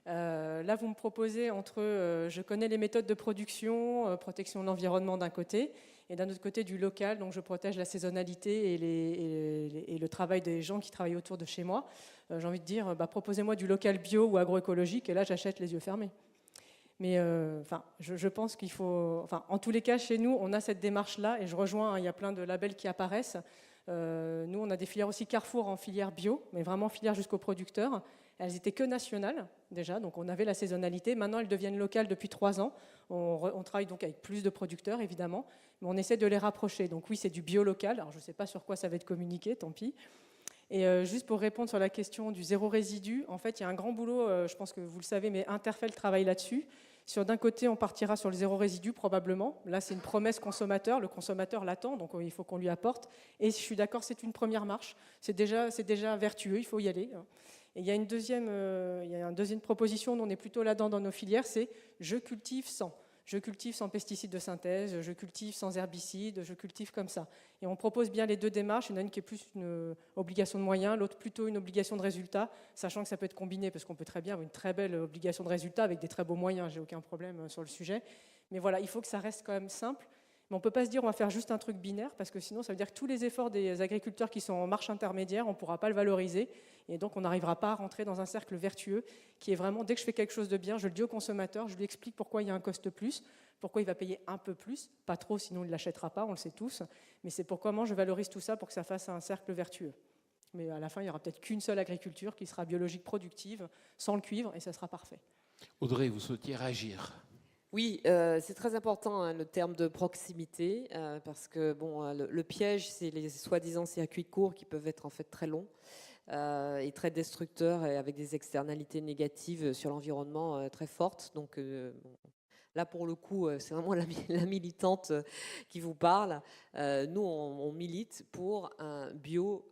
Là, vous me proposez entre je connais les méthodes de production, protection de l'environnement d'un côté, et d'un autre côté du local, donc je protège la saisonnalité et le travail des gens qui travaillent autour de chez moi. J'ai envie de dire, proposez-moi du local bio ou agroécologique, et là j'achète les yeux fermés. Mais je pense qu'il faut... en tous les cas, chez nous, on a cette démarche-là, et je rejoins, il y a plein de labels qui apparaissent. Nous, on a des filières aussi Carrefour en filière bio, mais vraiment filière jusqu'aux producteurs. Elles étaient que nationales déjà, donc on avait la saisonnalité. Maintenant, elles deviennent locales depuis 3 ans. On travaille donc avec plus de producteurs, évidemment, mais on essaie de les rapprocher. Donc oui, c'est du bio local. Alors je ne sais pas sur quoi ça va être communiqué, tant pis. Et juste pour répondre sur la question du zéro résidu, en fait, il y a un grand boulot, je pense que vous le savez, mais Interfel travaille là-dessus, D'un côté, on partira sur le zéro résidu probablement. Là, c'est une promesse consommateur. Le consommateur l'attend, donc il faut qu'on lui apporte. Et je suis d'accord, c'est une première marche. C'est déjà vertueux, il faut y aller. Et il y a une deuxième proposition, nous on est plutôt là-dedans dans nos filières, c'est je cultive sans. Je cultive sans pesticides de synthèse, je cultive sans herbicides, je cultive comme ça. Et on propose bien les deux démarches. Il y en a une qui est plus une obligation de moyens, l'autre plutôt une obligation de résultat, sachant que ça peut être combiné, parce qu'on peut très bien avoir une très belle obligation de résultat avec des très beaux moyens, j'ai aucun problème sur le sujet. Mais voilà, il faut que ça reste quand même simple. Mais on ne peut pas se dire on va faire juste un truc binaire, parce que sinon ça veut dire que tous les efforts des agriculteurs qui sont en marche intermédiaire, on ne pourra pas le valoriser, et donc on n'arrivera pas à rentrer dans un cercle vertueux qui est vraiment, dès que je fais quelque chose de bien, je le dis au consommateur, je lui explique pourquoi il y a un cost plus, pourquoi il va payer un peu plus, pas trop sinon il ne l'achètera pas, on le sait tous, mais c'est pour comment je valorise tout ça pour que ça fasse un cercle vertueux. Mais à la fin, il n'y aura peut-être qu'une seule agriculture qui sera biologique productive, sans le cuivre, et ça sera parfait. Audrey, vous souhaitiez réagir? Oui, c'est très important le terme de proximité, parce que le piège, c'est les soi-disant circuits courts qui peuvent être en fait très longs et très destructeurs et avec des externalités négatives sur l'environnement très fortes. Donc là, pour le coup, c'est vraiment la militante qui vous parle. Nous, on milite pour un bio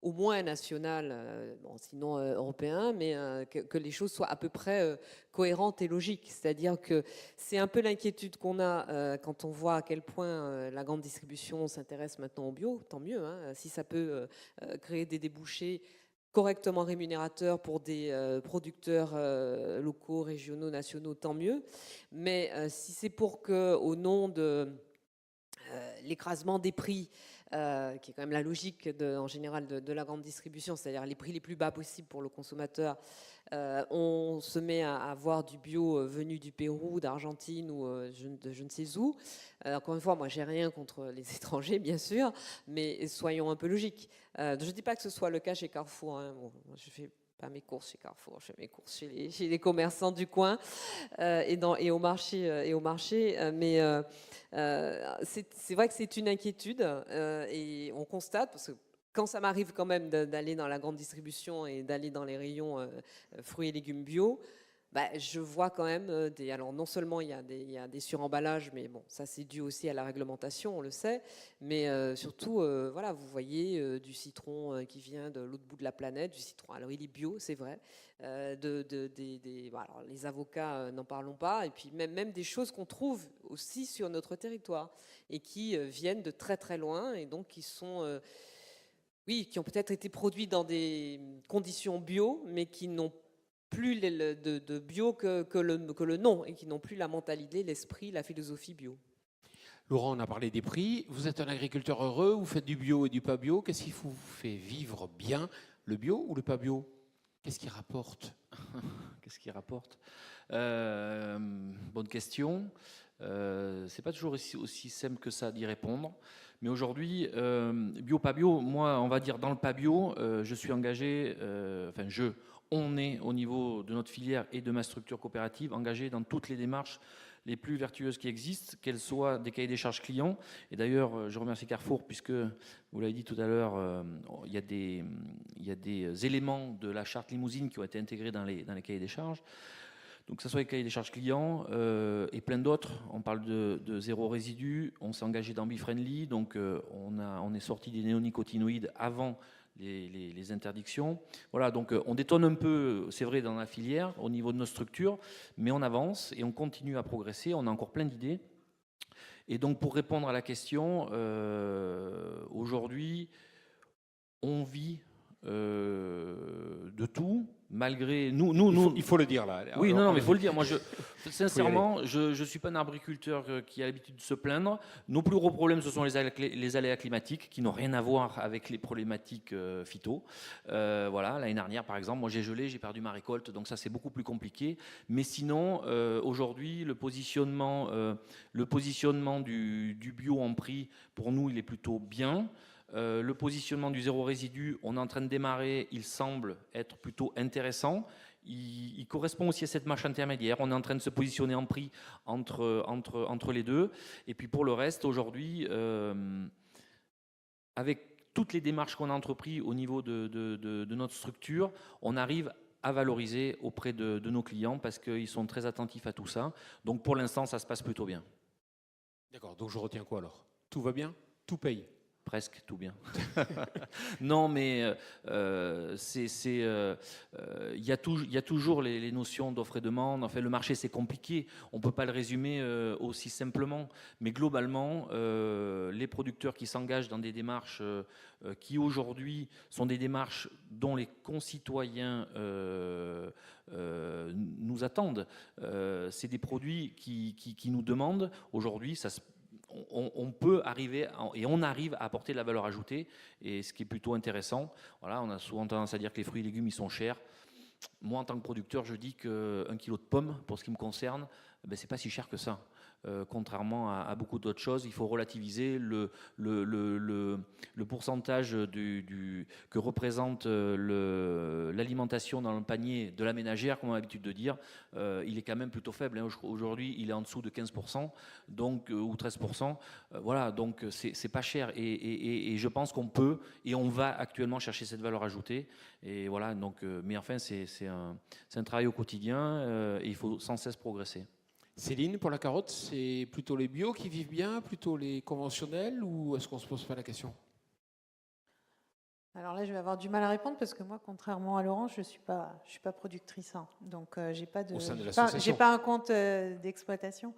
au moins national, sinon européen, mais que les choses soient à peu près cohérentes et logiques. C'est-à-dire que c'est un peu l'inquiétude qu'on a quand on voit à quel point la grande distribution s'intéresse maintenant au bio, tant mieux. Si ça peut créer des débouchés correctement rémunérateurs pour des producteurs locaux, régionaux, nationaux, tant mieux. Mais si c'est pour que, au nom de l'écrasement des prix, qui est quand même la logique en général de la grande distribution, c'est-à-dire les prix les plus bas possibles pour le consommateur, on se met à avoir du bio venu du Pérou, d'Argentine ou je ne sais où. Encore une fois, moi j'ai rien contre les étrangers bien sûr, mais soyons un peu logiques. Je ne dis pas que ce soit le cas chez Carrefour, hein. Bon, je fais pas mes courses chez Carrefour, je fais mes courses chez les commerçants du coin et au marché, mais c'est vrai que c'est une inquiétude et on constate, parce que quand ça m'arrive quand même d'aller dans la grande distribution et d'aller dans les rayons fruits et légumes bio, je vois quand même alors non seulement il y a des suremballages, mais bon, ça c'est dû aussi à la réglementation, on le sait, mais surtout, voilà, vous voyez du citron qui vient de l'autre bout de la planète, du citron, alors il est bio, c'est vrai, alors, les avocats, n'en parlons pas, et puis même des choses qu'on trouve aussi sur notre territoire, et qui viennent de très très loin, et donc qui sont... qui ont peut-être été produits dans des conditions bio, mais qui n'ont plus de bio que le nom, et qui n'ont plus la mentalité, l'esprit, la philosophie bio. Laurent, on a parlé des prix. Vous êtes un agriculteur heureux, vous faites du bio et du pas bio. Qu'est-ce qui vous fait vivre bien, le bio ou le pas bio? Qu'est-ce qui rapporte? Qu'est-ce qui rapporte? Bonne question. C'est pas toujours aussi simple que ça d'y répondre. Mais aujourd'hui, bio, pas bio, moi, on va dire dans le pas bio, je suis engagé, on est au niveau de notre filière et de ma structure coopérative engagé dans toutes les démarches les plus vertueuses qui existent, qu'elles soient des cahiers des charges clients. Et d'ailleurs, je remercie Carrefour puisque, vous l'avez dit tout à l'heure, il y a des éléments de la charte limousine qui ont été intégrés dans les cahiers des charges. Donc que ce soit les cahiers des charges clients et plein d'autres. On parle de zéro résidu, on s'est engagé dans Befriendly, donc on est sorti des néonicotinoïdes avant les interdictions. Voilà, donc on détonne un peu, c'est vrai, dans la filière, au niveau de nos structures, mais on avance et on continue à progresser, on a encore plein d'idées. Et donc pour répondre à la question, aujourd'hui, on vit de tout, malgré nous. Il faut le dire là. Oui, non, mais il faut le dire. Moi, sincèrement, je suis pas un arboriculteur qui a l'habitude de se plaindre. Nos plus gros problèmes, ce sont les aléas climatiques qui n'ont rien à voir avec les problématiques phyto. Voilà, l'année dernière, par exemple, moi j'ai gelé, j'ai perdu ma récolte, donc ça c'est beaucoup plus compliqué. Mais sinon, aujourd'hui, le positionnement du bio en prix, pour nous, il est plutôt bien. Le positionnement du zéro résidu, on est en train de démarrer, il semble être plutôt intéressant. Il correspond aussi à cette marche intermédiaire. On est en train de se positionner en prix entre les deux. Et puis pour le reste, aujourd'hui, avec toutes les démarches qu'on a entreprises au niveau de notre structure, on arrive à valoriser auprès de nos clients parce qu'ils sont très attentifs à tout ça. Donc pour l'instant, ça se passe plutôt bien. D'accord, donc je retiens quoi alors? Tout va bien? Tout paye? Presque tout bien. Non, mais il y a toujours les notions d'offre et demande. Enfin, le marché, c'est compliqué. On ne peut pas le résumer aussi simplement. Mais globalement, les producteurs qui s'engagent dans des démarches qui aujourd'hui sont des démarches dont les concitoyens nous attendent, c'est des produits qui nous demandent. Aujourd'hui, on peut arriver et on arrive à apporter de la valeur ajoutée, et ce qui est plutôt intéressant. Voilà, on a souvent tendance à dire que les fruits et légumes ils sont chers. Moi, en tant que producteur, je dis qu'un kilo de pommes, pour ce qui me concerne, ben, c'est pas si cher que ça. Contrairement à beaucoup d'autres choses, il faut relativiser le pourcentage que représente l'alimentation dans le panier de la ménagère, comme on a l'habitude de dire. Il est quand même plutôt faible. Hein. Aujourd'hui, il est en dessous de 15%, donc, ou 13%. Voilà, donc c'est pas cher. Et je pense qu'on peut et on va actuellement chercher cette valeur ajoutée. Et voilà, donc, mais enfin, c'est un travail au quotidien et il faut sans cesse progresser. Céline, pour la carotte, c'est plutôt les bio qui vivent bien, plutôt les conventionnels, ou est-ce qu'on ne se pose pas la question? Alors là, je vais avoir du mal à répondre parce que moi, contrairement à Laurent, je suis pas productrice. Hein. Donc, j'ai pas un compte d'exploitation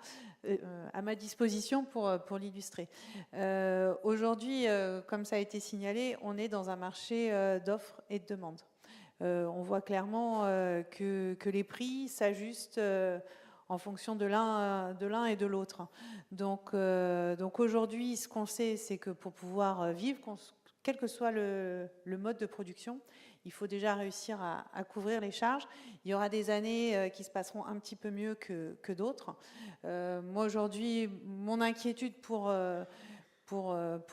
à ma disposition pour l'illustrer. Aujourd'hui, comme ça a été signalé, on est dans un marché d'offres et de demandes. On voit clairement que les prix s'ajustent en fonction de l'un et de l'autre. Donc aujourd'hui, ce qu'on sait, c'est que pour pouvoir vivre, quel que soit le mode de production, il faut déjà réussir à couvrir les charges. Il y aura des années qui se passeront un petit peu mieux que d'autres. Moi, aujourd'hui, mon inquiétude pour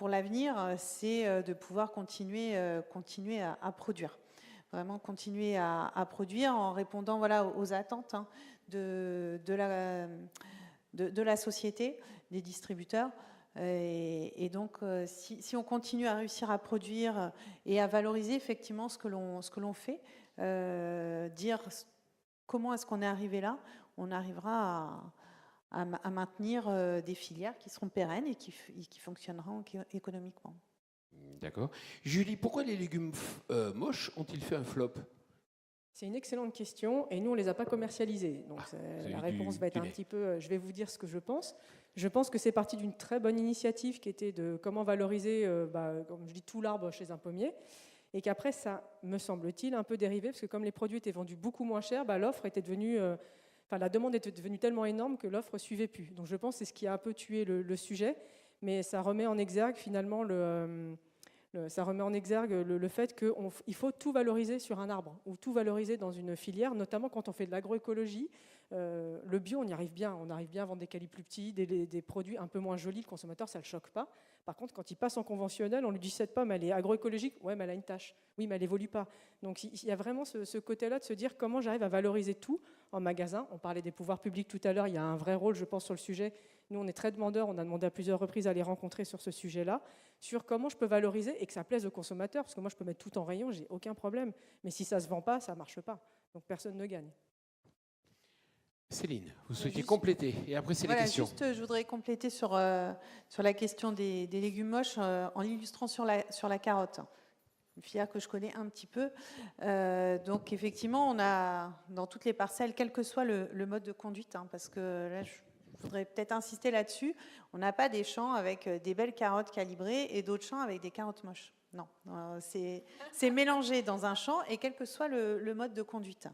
l'avenir, c'est de pouvoir continuer à produire. Vraiment continuer à produire en répondant aux attentes de la société, des distributeurs. Et donc, si on continue à réussir à produire et à valoriser effectivement ce que l'on fait, dire comment est-ce qu'on est arrivé là, on arrivera à maintenir des filières qui seront pérennes et qui fonctionneront économiquement. D'accord. Julie, pourquoi les légumes moches ont-ils fait un flop? C'est une excellente question et nous, on ne les a pas commercialisés. Donc la réponse va être un petit peu, je vais vous dire ce que je pense. Je pense que c'est parti d'une très bonne initiative qui était de comment valoriser, comme je dis, tout l'arbre chez un pommier. Et qu'après, ça, me semble-t-il, un peu dérivé, parce que comme les produits étaient vendus beaucoup moins cher, l'offre était devenue... la demande était devenue tellement énorme que l'offre ne suivait plus. Donc je pense que c'est ce qui a un peu tué le sujet, mais ça remet en exergue finalement ça remet en exergue le fait qu'il faut tout valoriser sur un arbre ou tout valoriser dans une filière, notamment quand on fait de l'agroécologie. Le bio, on y arrive bien. On arrive bien à vendre des qualis plus petits, des produits un peu moins jolis. Le consommateur, ça ne le choque pas. Par contre, quand il passe en conventionnel, on lui dit cette pomme, elle est agroécologique. Ouais, mais elle a une tache. Oui, mais elle évolue pas. Donc il y a vraiment ce côté-là de se dire comment j'arrive à valoriser tout en magasin. On parlait des pouvoirs publics tout à l'heure. Il y a un vrai rôle, je pense, sur le sujet. Nous, on est très demandeurs. On a demandé à plusieurs reprises à les rencontrer sur ce sujet-là, sur comment je peux valoriser et que ça plaise aux consommateurs. Parce que moi, je peux mettre tout en rayon, j'ai aucun problème. Mais si ça se vend pas, ça marche pas. Donc personne ne gagne. Céline, vous souhaitez compléter et après c'est les questions. Juste, je voudrais compléter sur la question des légumes moches en l'illustrant sur la carotte, une filière que je connais un petit peu. Donc effectivement, on a dans toutes les parcelles, quel que soit le mode de conduite, parce que là, je voudrais peut-être insister là-dessus, on n'a pas des champs avec des belles carottes calibrées et d'autres champs avec des carottes moches. Non, c'est mélangé dans un champ et quel que soit le mode de conduite.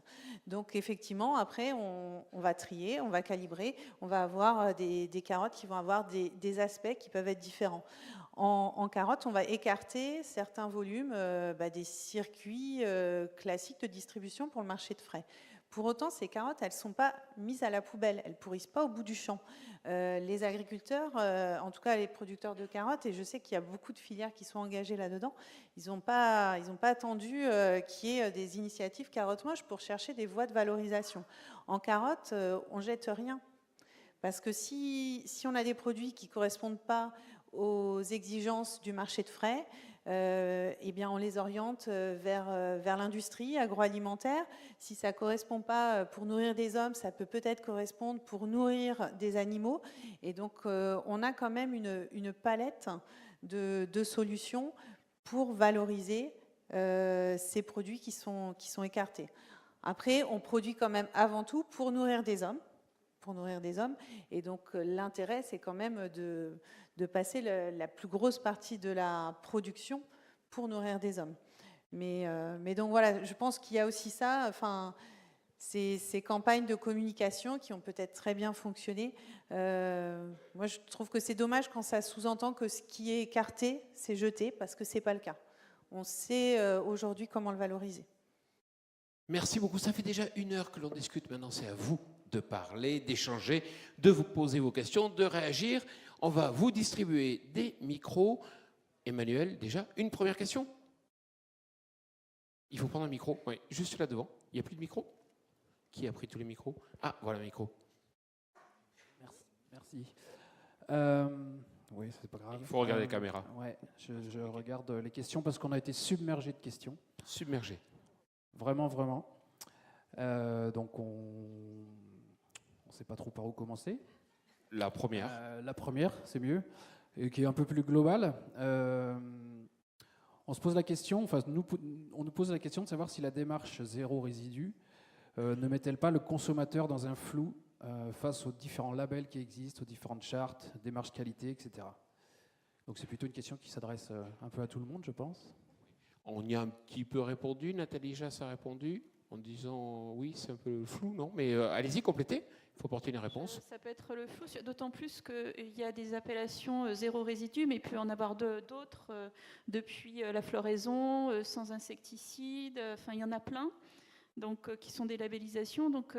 Donc effectivement, après, on va trier, on va calibrer, on va avoir des carottes qui vont avoir des aspects qui peuvent être différents. En carottes, on va écarter certains volumes des circuits classiques de distribution pour le marché de frais. Pour autant, ces carottes, elles ne sont pas mises à la poubelle, elles ne pourrissent pas au bout du champ. Les agriculteurs, en tout cas les producteurs de carottes, et je sais qu'il y a beaucoup de filières qui sont engagées là-dedans, ils n'ont pas attendu qu'il y ait des initiatives carottes moches pour chercher des voies de valorisation. En carottes, on ne jette rien. Parce que si on a des produits qui ne correspondent pas aux exigences du marché de frais, eh bien on les oriente vers l'industrie agroalimentaire. Si ça ne correspond pas pour nourrir des hommes, ça peut peut-être correspondre pour nourrir des animaux. Et donc on a quand même une palette de solutions pour valoriser ces produits qui sont écartés. Après, on produit quand même avant tout pour nourrir des hommes. Et donc l'intérêt, c'est quand même de passer la plus grosse partie de la production pour nourrir des hommes. Mais donc voilà, je pense qu'il y a aussi ça, enfin, ces campagnes de communication qui ont peut-être très bien fonctionné. Moi, je trouve que c'est dommage quand ça sous-entend que ce qui est écarté, c'est jeté, parce que ce n'est pas le cas. On sait aujourd'hui comment le valoriser. Merci beaucoup. Ça fait déjà 1 heure que l'on discute. Maintenant, c'est à vous de parler, d'échanger, de vous poser vos questions, de réagir. On va vous distribuer des micros. Emmanuel, déjà, une première question? Il faut prendre un micro. Oui, juste là devant. Il n'y a plus de micro? Qui a pris tous les micros? Ah, voilà le micro. Merci. Oui, c'est pas grave. Il faut regarder les caméras. Ouais, je regarde les questions parce qu'on a été submergé de questions. Submergé. Vraiment, vraiment. Donc on ne sait pas trop par où commencer. La première. La première, c'est mieux, et qui est un peu plus globale. On se pose la question, enfin, on nous pose la question de savoir si la démarche zéro résidu ne met-elle pas le consommateur dans un flou face aux différents labels qui existent, aux différentes chartes, démarches qualité, etc. Donc c'est plutôt une question qui s'adresse un peu à tout le monde, je pense. On y a un petit peu répondu. Nathalie Jass a répondu en disant oui, c'est un peu flou, non? Mais allez-y, complétez. Il faut porter une réponse. Ça peut être le flou, d'autant plus qu'il y a des appellations zéro résidu, mais il peut en avoir d'autres depuis la floraison, sans insecticides, enfin il y en a plein, donc qui sont des labellisations. Donc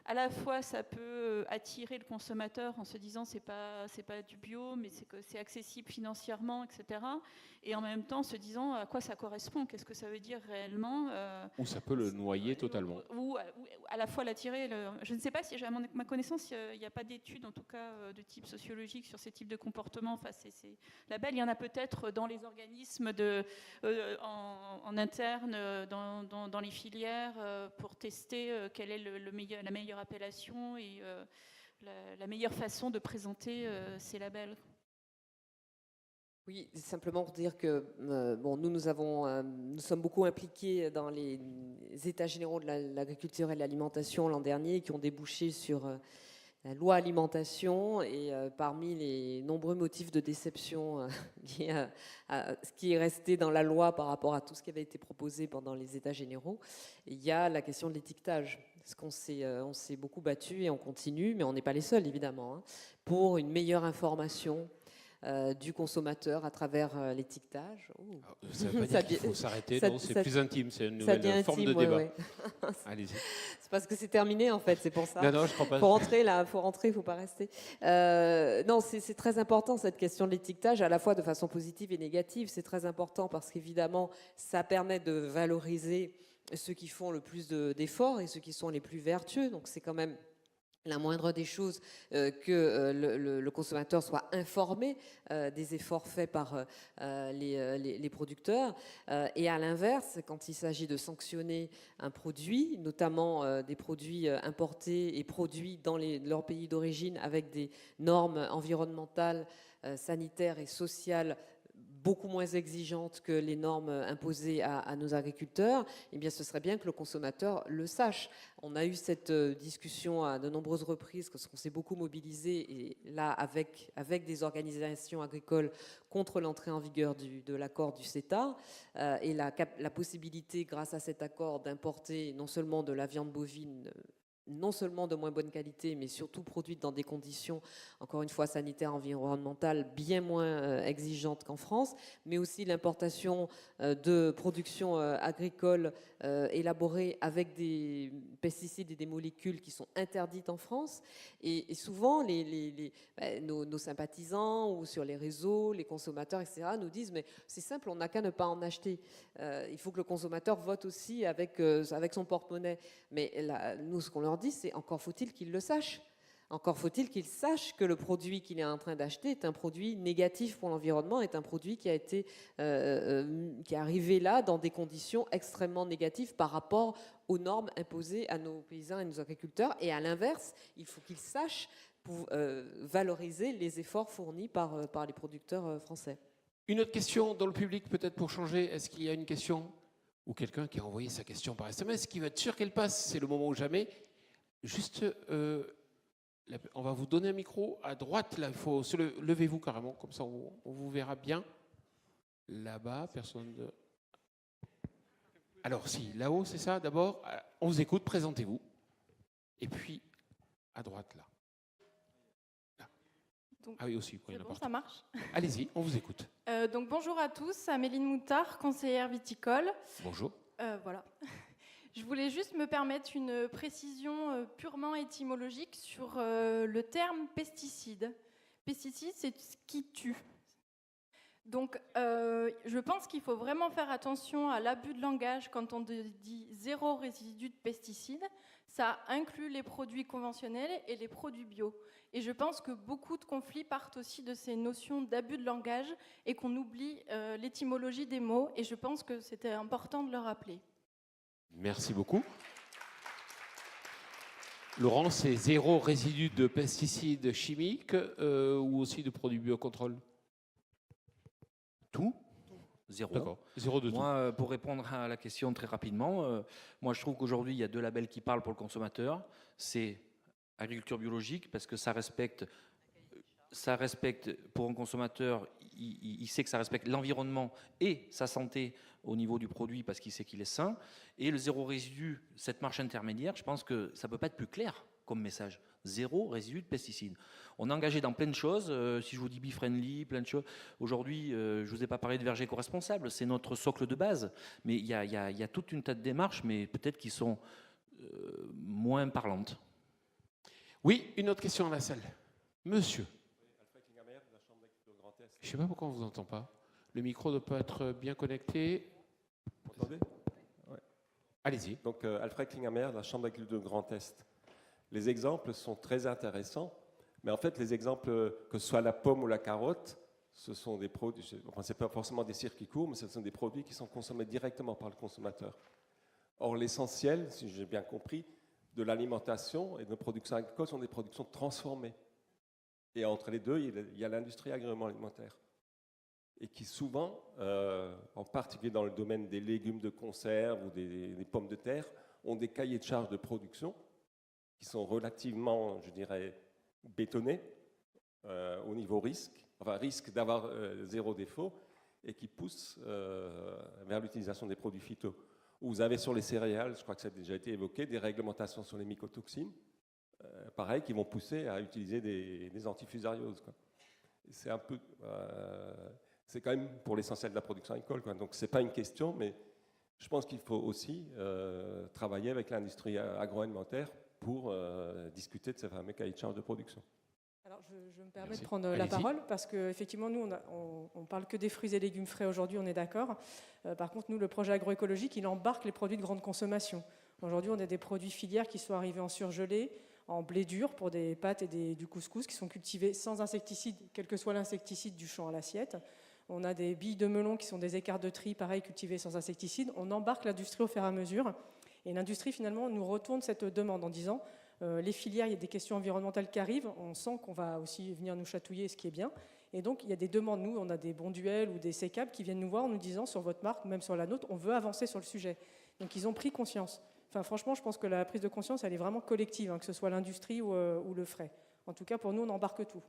à la fois ça peut attirer le consommateur en se disant c'est pas du bio, mais c'est que c'est accessible financièrement, etc. Et en même temps se disant à quoi ça correspond, qu'est-ce que ça veut dire réellement. Ou ça peut le noyer totalement. Ou à la fois l'attirer. Je ne sais pas si, à ma connaissance, il n'y a pas d'études, en tout cas de type sociologique, sur ces types de comportements. Enfin, ces labels, il y en a peut-être dans les organismes en interne, dans les filières, pour tester quelle est la meilleure appellation et la meilleure façon de présenter ces labels. Oui, simplement pour dire que nous sommes beaucoup impliqués dans les états généraux de l'agriculture et de l'alimentation l'an dernier, qui ont débouché sur la loi alimentation, et parmi les nombreux motifs de déception liés à ce qui est resté dans la loi par rapport à tout ce qui avait été proposé pendant les états généraux, il y a la question de l'étiquetage. Parce qu'on s'est beaucoup battu et on continue, mais on n'est pas les seuls évidemment, hein, pour une meilleure information du consommateur à travers l'étiquetage. Ça veut pas dire qu'il faut s'arrêter, non, c'est plus intime, c'est une nouvelle forme de débat. Ouais. Allez-y. C'est parce que c'est terminé en fait, c'est pour ça. Non, je crois pas. Faut rentrer, il faut pas rester. Non, c'est très important cette question de l'étiquetage, à la fois de façon positive et négative. C'est très important parce qu'évidemment, ça permet de valoriser ceux qui font le plus d'efforts et ceux qui sont les plus vertueux. Donc c'est quand même la moindre des choses que le consommateur soit informé des efforts faits par les producteurs. Et à l'inverse, quand il s'agit de sanctionner un produit, notamment des produits importés et produits dans leur pays d'origine avec des normes environnementales, sanitaires et sociales beaucoup moins exigeantes que les normes imposées à nos agriculteurs, eh bien, ce serait bien que le consommateur le sache. On a eu cette discussion à de nombreuses reprises, parce qu'on s'est beaucoup mobilisé, et là, avec des organisations agricoles contre l'entrée en vigueur de l'accord du CETA, et la possibilité, grâce à cet accord, d'importer non seulement de la viande bovine, non seulement de moins bonne qualité, mais surtout produite dans des conditions, encore une fois, sanitaires, environnementales, bien moins exigeantes qu'en France, mais aussi l'importation de productions agricoles élaborées avec des pesticides et des molécules qui sont interdites en France. Et souvent, nos sympathisants ou sur les réseaux, les consommateurs, etc., nous disent, mais c'est simple, on n'a qu'à ne pas en acheter. Il faut que le consommateur vote aussi avec son porte-monnaie. Mais là, nous, ce qu'on leur dit, c'est encore faut-il qu'ils le sachent. Encore faut-il qu'il sache que le produit qu'il est en train d'acheter est un produit négatif pour l'environnement, est un produit qui est arrivé là dans des conditions extrêmement négatives par rapport aux normes imposées à nos paysans et nos agriculteurs. Et à l'inverse, il faut qu'il sache pour valoriser les efforts fournis par les producteurs français. Une autre question dans le public, peut-être pour changer. Est-ce qu'il y a une question ou quelqu'un qui a envoyé sa question par SMS qui va être sûr qu'elle passe? C'est le moment ou jamais. Juste, on va vous donner un micro à droite. Là, il faut se levez-vous carrément, comme ça on vous verra bien. Là-bas, personne de... Alors si, là-haut, c'est ça. D'abord, on vous écoute, présentez-vous. Et puis, à droite, là. Donc, ah oui, aussi. c'est bon, ça marche. Allez-y, on vous écoute. Donc bonjour à tous, Améline Moutard, conseillère viticole. Bonjour. Voilà. Je voulais juste me permettre une précision purement étymologique sur le terme pesticide. Pesticide, c'est ce qui tue. Donc, je pense qu'il faut vraiment faire attention à l'abus de langage quand on dit zéro résidu de pesticides. Ça inclut les produits conventionnels et les produits bio. Et je pense que beaucoup de conflits partent aussi de ces notions d'abus de langage et qu'on oublie l'étymologie des mots. Et je pense que c'était important de le rappeler. Merci beaucoup. Laurent, c'est zéro résidu de pesticides chimiques ou aussi de produits biocontrôle? Tout. Zéro. D'accord. Zéro de moi, pour répondre à la question très rapidement, moi je trouve qu'aujourd'hui il y a deux labels qui parlent pour le consommateur. C'est agriculture biologique parce que ça respecte pour un consommateur, il sait que ça respecte l'environnement et sa santé au niveau du produit parce qu'il sait qu'il est sain. Et le zéro résidu, cette marche intermédiaire, je pense que ça ne peut pas être plus clair comme message. Zéro résidu de pesticides. On est engagé dans plein de choses. Si je vous dis bee-friendly, plein de choses. Aujourd'hui, je ne vous ai pas parlé de verger éco-responsable. C'est notre socle de base. Mais il y a toute une tas de démarches, mais peut-être qui sont moins parlantes. Oui, une autre question dans la salle. Monsieur. Je ne sais pas pourquoi on ne vous entend pas. Le micro ne peut être bien connecté. Vous entendez? Ouais. Allez-y. Donc, Alfred Klingamer, de la Chambre d'agriculture de Grand Est. Les exemples sont très intéressants, mais en fait, les exemples, que ce soit la pomme ou la carotte, ce sont des produits, enfin, ce n'est pas forcément des circuits courts, mais ce sont des produits qui sont consommés directement par le consommateur. Or, l'essentiel, si j'ai bien compris, de l'alimentation et de nos productions agricoles sont des productions transformées. Et entre les deux, il y a l'industrie agroalimentaire. Et qui souvent, en particulier dans le domaine des légumes de conserve ou des pommes de terre, ont des cahiers de charges de production qui sont relativement, je dirais, bétonnés au niveau risque, enfin risque d'avoir zéro défaut, et qui poussent vers l'utilisation des produits phyto. Vous avez sur les céréales, je crois que ça a déjà été évoqué, des réglementations sur les mycotoxines, pareil, qui vont pousser à utiliser des antifusarioses, quoi. C'est un peu, c'est quand même pour l'essentiel de la production agricole, quoi. Donc c'est pas une question, mais je pense qu'il faut aussi travailler avec l'industrie agroalimentaire pour discuter de ces fameux cahiers de charges de production. Alors, je me permets de prendre la parole parce qu'effectivement, nous, on parle que des fruits et légumes frais aujourd'hui, on est d'accord. Par contre, nous, le projet agroécologique, il embarque les produits de grande consommation. Aujourd'hui, on a des produits filières qui sont arrivés en surgelé, en blé dur pour des pâtes et du couscous qui sont cultivés sans insecticide, quel que soit l'insecticide du champ à l'assiette. On a des billes de melon qui sont des écarts de tri, pareil, cultivés sans insecticide. On embarque l'industrie au fur et à mesure. Et l'industrie, finalement, nous retourne cette demande en disant les filières, il y a des questions environnementales qui arrivent, on sent qu'on va aussi venir nous chatouiller, ce qui est bien. Et donc, il y a des demandes, nous, on a des bons duels ou des sécables qui viennent nous voir en nous disant sur votre marque, même sur la nôtre, on veut avancer sur le sujet. Donc, ils ont pris conscience. Enfin, franchement, je pense que la prise de conscience, elle est vraiment collective, hein, que ce soit l'industrie ou le frais. En tout cas, pour nous, on embarque tout.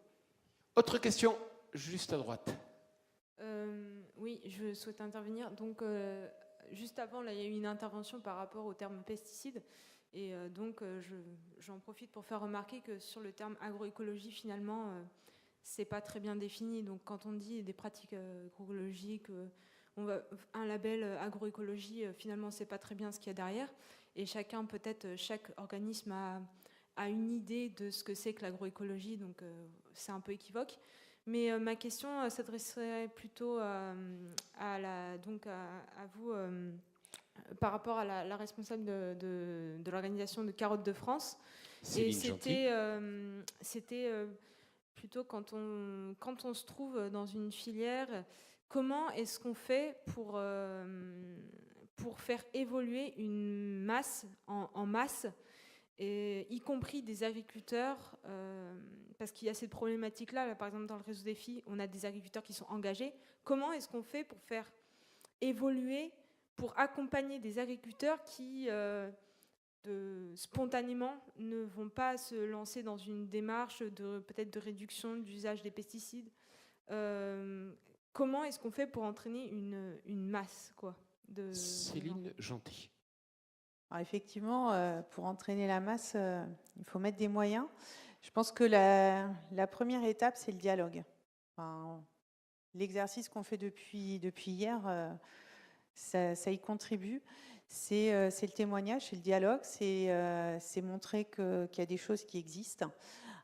Autre question, juste à droite. Oui, je souhaite intervenir. Donc, juste avant, là, il y a eu une intervention par rapport au terme pesticide. Et donc, j'en profite pour faire remarquer que sur le terme agroécologie, finalement, c'est pas très bien défini. Donc, quand on dit des pratiques agroécologiques, un label agroécologie, finalement, c'est pas très bien ce qu'il y a derrière. Et chaque organisme a une idée de ce que c'est que l'agroécologie. Donc, c'est un peu équivoque. Mais ma question s'adresserait plutôt à vous, par rapport à la responsable de l'organisation de Carottes de France. Céline Et c'était plutôt quand on se trouve dans une filière, comment est-ce qu'on fait pour faire évoluer une masse en masse, et y compris des agriculteurs, parce qu'il y a cette problématique-là. Là, par exemple, dans le réseau des filles, on a des agriculteurs qui sont engagés. Comment est-ce qu'on fait pour faire évoluer, pour accompagner des agriculteurs qui, spontanément, ne vont pas se lancer dans une démarche peut-être de réduction de l'usage des pesticides? Comment est-ce qu'on fait pour entraîner une masse, quoi, Céline Gentil. Alors effectivement, pour entraîner la masse, il faut mettre des moyens. Je pense que la première étape, c'est le dialogue. Enfin, l'exercice qu'on fait depuis hier, ça y contribue. C'est le témoignage, c'est le dialogue, c'est montrer qu'il y a des choses qui existent.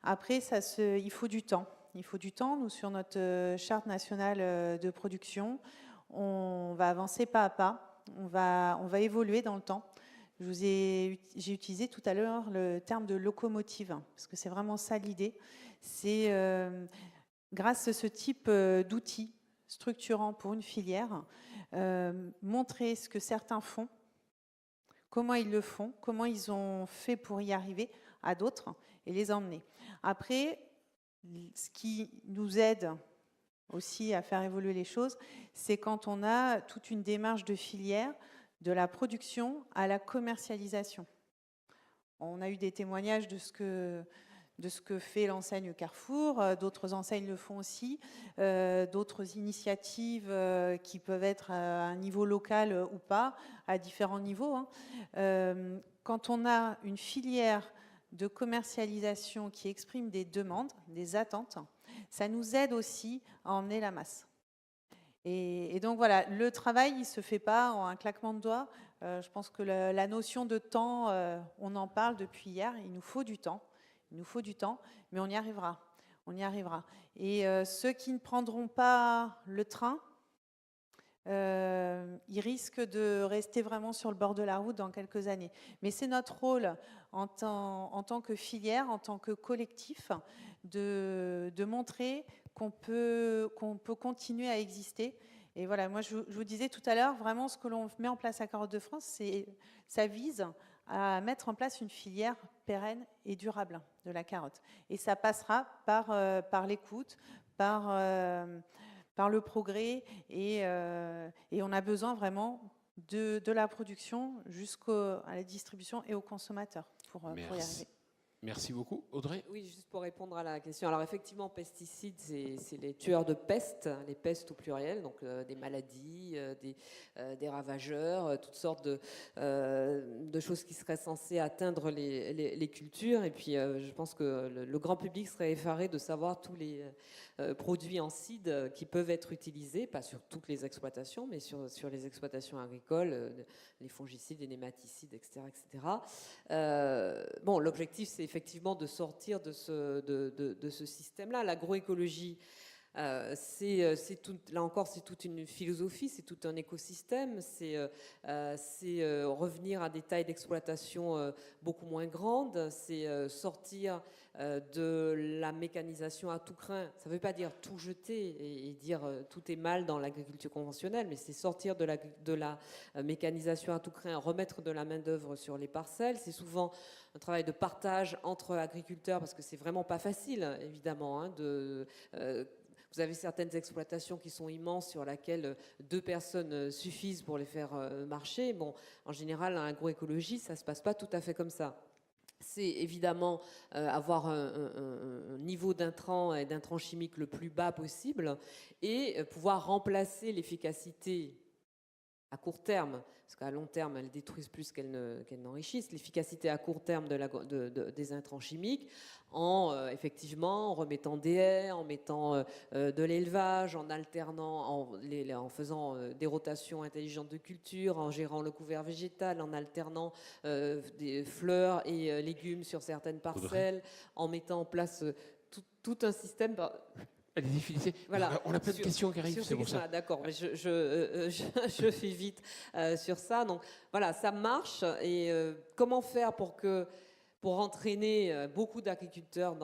Après, il faut du temps. Il faut du temps. Nous, sur notre charte nationale de production, on va avancer pas à pas. On va évoluer dans le temps. J'ai utilisé tout à l'heure le terme de locomotive, parce que c'est vraiment ça l'idée. C'est grâce à ce type d'outils structurants pour une filière, montrer ce que certains font, comment ils le font, comment ils ont fait pour y arriver à d'autres, et les emmener. Après, ce qui nous aide aussi à faire évoluer les choses, c'est quand on a toute une démarche de filière, de la production à la commercialisation. On a eu des témoignages de ce que fait l'enseigne Carrefour, d'autres enseignes le font aussi, d'autres initiatives qui peuvent être à un niveau local ou pas, à différents niveaux. Quand on a une filière de commercialisation qui exprime des demandes, des attentes, ça nous aide aussi à emmener la masse. Et donc voilà, le travail, il ne se fait pas en un claquement de doigts. Je pense que la notion de temps, on en parle depuis hier, il nous faut du temps. Il nous faut du temps, mais on y arrivera. On y arrivera. Et ceux qui ne prendront pas le train, ils risquent de rester vraiment sur le bord de la route dans quelques années. Mais c'est notre rôle en tant que filière, en tant que collectif, de montrer qu'on peut continuer à exister. Et voilà, moi je vous disais tout à l'heure, vraiment ce que l'on met en place à Carottes de France, ça vise à mettre en place une filière pérenne et durable de la carotte. Et ça passera par l'écoute, par le progrès, et on a besoin vraiment de la production jusqu'à la distribution et aux consommateurs pour y arriver. Merci beaucoup. Audrey? Oui, juste pour répondre à la question. Alors effectivement, pesticides, c'est les tueurs de peste, les pestes au pluriel, donc des maladies, des ravageurs, toutes sortes de choses qui seraient censées atteindre les cultures. Et puis je pense que le grand public serait effaré de savoir tous les produits en cide qui peuvent être utilisés, pas sur toutes les exploitations, mais sur les exploitations agricoles, les fongicides, les nématicides, etc. Bon, l'objectif, c'est effectivement de sortir de ce système-là. L'agroécologie, là encore, c'est toute une philosophie, c'est tout un écosystème, c'est revenir à des tailles d'exploitation beaucoup moins grandes, c'est sortir de la mécanisation à tout crin. Ça ne veut pas dire tout jeter et dire tout est mal dans l'agriculture conventionnelle, mais c'est sortir de la mécanisation à tout crin, remettre de la main-d'œuvre sur les parcelles. C'est souvent un travail de partage entre agriculteurs, parce que c'est vraiment pas facile, évidemment, vous avez certaines exploitations qui sont immenses, sur lesquelles 2 personnes suffisent pour les faire marcher. Bon, en général, en agroécologie, ça ne se passe pas tout à fait comme ça. C'est évidemment avoir un niveau d'intrants et d'intrants chimiques le plus bas possible, et pouvoir remplacer l'efficacité à court terme, parce qu'à long terme, elles détruisent plus qu'elles n'enrichissent, l'efficacité à court terme des intrants chimiques, effectivement, en remettant des haies, en mettant de l'élevage, en alternant, en faisant des rotations intelligentes de culture, en gérant le couvert végétal, en alternant des fleurs et légumes sur certaines parcelles, en mettant en place tout un système. Allez-y, finissez. Voilà. On a plein de questions qui arrivent, c'est pour ça. D'accord, mais je fais vite sur ça. Donc voilà, ça marche. Et comment faire pour entraîner beaucoup d'agriculteurs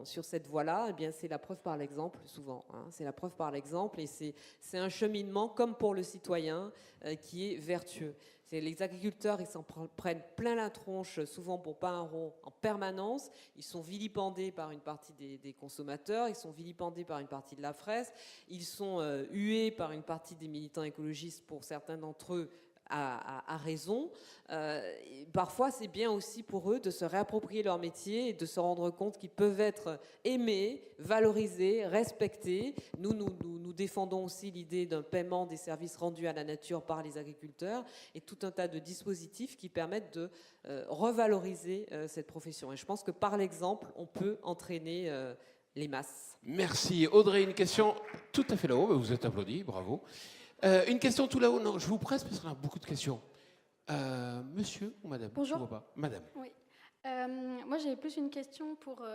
sur cette voie-là? Eh bien, c'est la preuve par l'exemple, souvent. Hein. C'est la preuve par l'exemple, et c'est un cheminement, comme pour le citoyen, qui est vertueux. Les agriculteurs, ils s'en prennent plein la tronche, souvent pour pas un rond, en permanence. Ils sont vilipendés par une partie des consommateurs, ils sont vilipendés par une partie de la presse, ils sont hués par une partie des militants écologistes, pour certains d'entre eux, à raison. Parfois, c'est bien aussi pour eux de se réapproprier leur métier et de se rendre compte qu'ils peuvent être aimés, valorisés, respectés. Nous défendons aussi l'idée d'un paiement des services rendus à la nature par les agriculteurs, et tout un tas de dispositifs qui permettent de revaloriser cette profession. Et je pense que par l'exemple, on peut entraîner les masses. Merci. Audrey, une question tout à fait là-haut. Vous êtes applaudi, bravo. Une question tout là-haut. Non, je vous presse parce qu'on a beaucoup de questions. Monsieur ou madame? Bonjour. Je ne vois pas. Madame. Oui. Moi, j'avais plus une question pour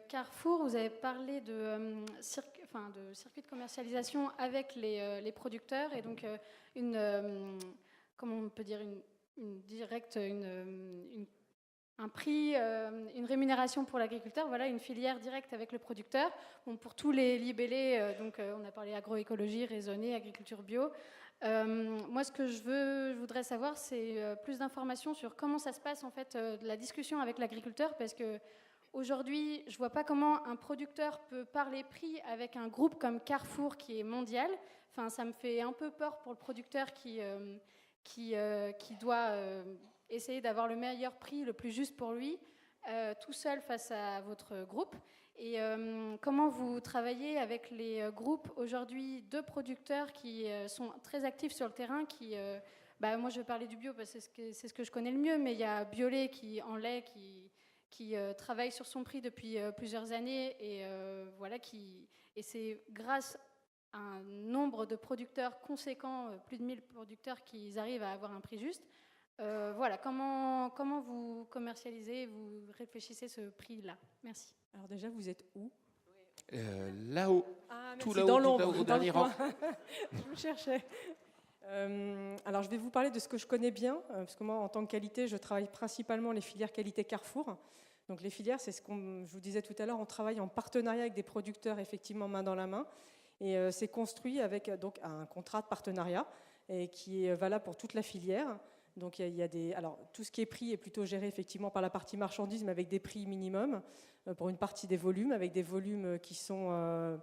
Carrefour. Vous avez parlé de circuit de commercialisation avec les producteurs, et donc comment on peut dire, un prix, une rémunération pour l'agriculteur, voilà, une filière directe avec le producteur. Bon, pour tous les libellés, on a parlé agroécologie, raisonnée, agriculture bio. Moi, ce que je voudrais savoir, c'est plus d'informations sur comment ça se passe, en fait, la discussion avec l'agriculteur, parce que aujourd'hui, je vois pas comment un producteur peut parler prix avec un groupe comme Carrefour qui est mondial. Enfin, ça me fait un peu peur pour le producteur qui doit essayer d'avoir le meilleur prix, le plus juste pour lui, tout seul face à votre groupe. Et comment vous travaillez avec les groupes aujourd'hui de producteurs qui sont très actifs sur le terrain, moi je vais parler du bio parce que c'est ce que je connais le mieux, mais il y a Biolay en lait qui travaille sur son prix depuis plusieurs années, et et c'est grâce à un nombre de producteurs conséquents, plus de 1000 producteurs, qui arrivent à avoir un prix juste. Comment vous commercialisez, vous réfléchissez ce prix-là? Merci. Alors déjà, vous êtes où? Là-haut. Tout là-haut, dans l'ombre, au dernier rang. Je vous cherchais. Alors, je vais vous parler de ce que je connais bien, parce que moi, en tant que qualité, je travaille principalement les filières qualité Carrefour. Donc, les filières, c'est ce que je vous disais tout à l'heure, on travaille en partenariat avec des producteurs, effectivement, main dans la main. Et c'est construit avec donc un contrat de partenariat et qui est valable pour toute la filière. Donc alors tout ce qui est prix est plutôt géré effectivement par la partie marchandise, mais avec des prix minimums pour une partie des volumes, avec des volumes qui sont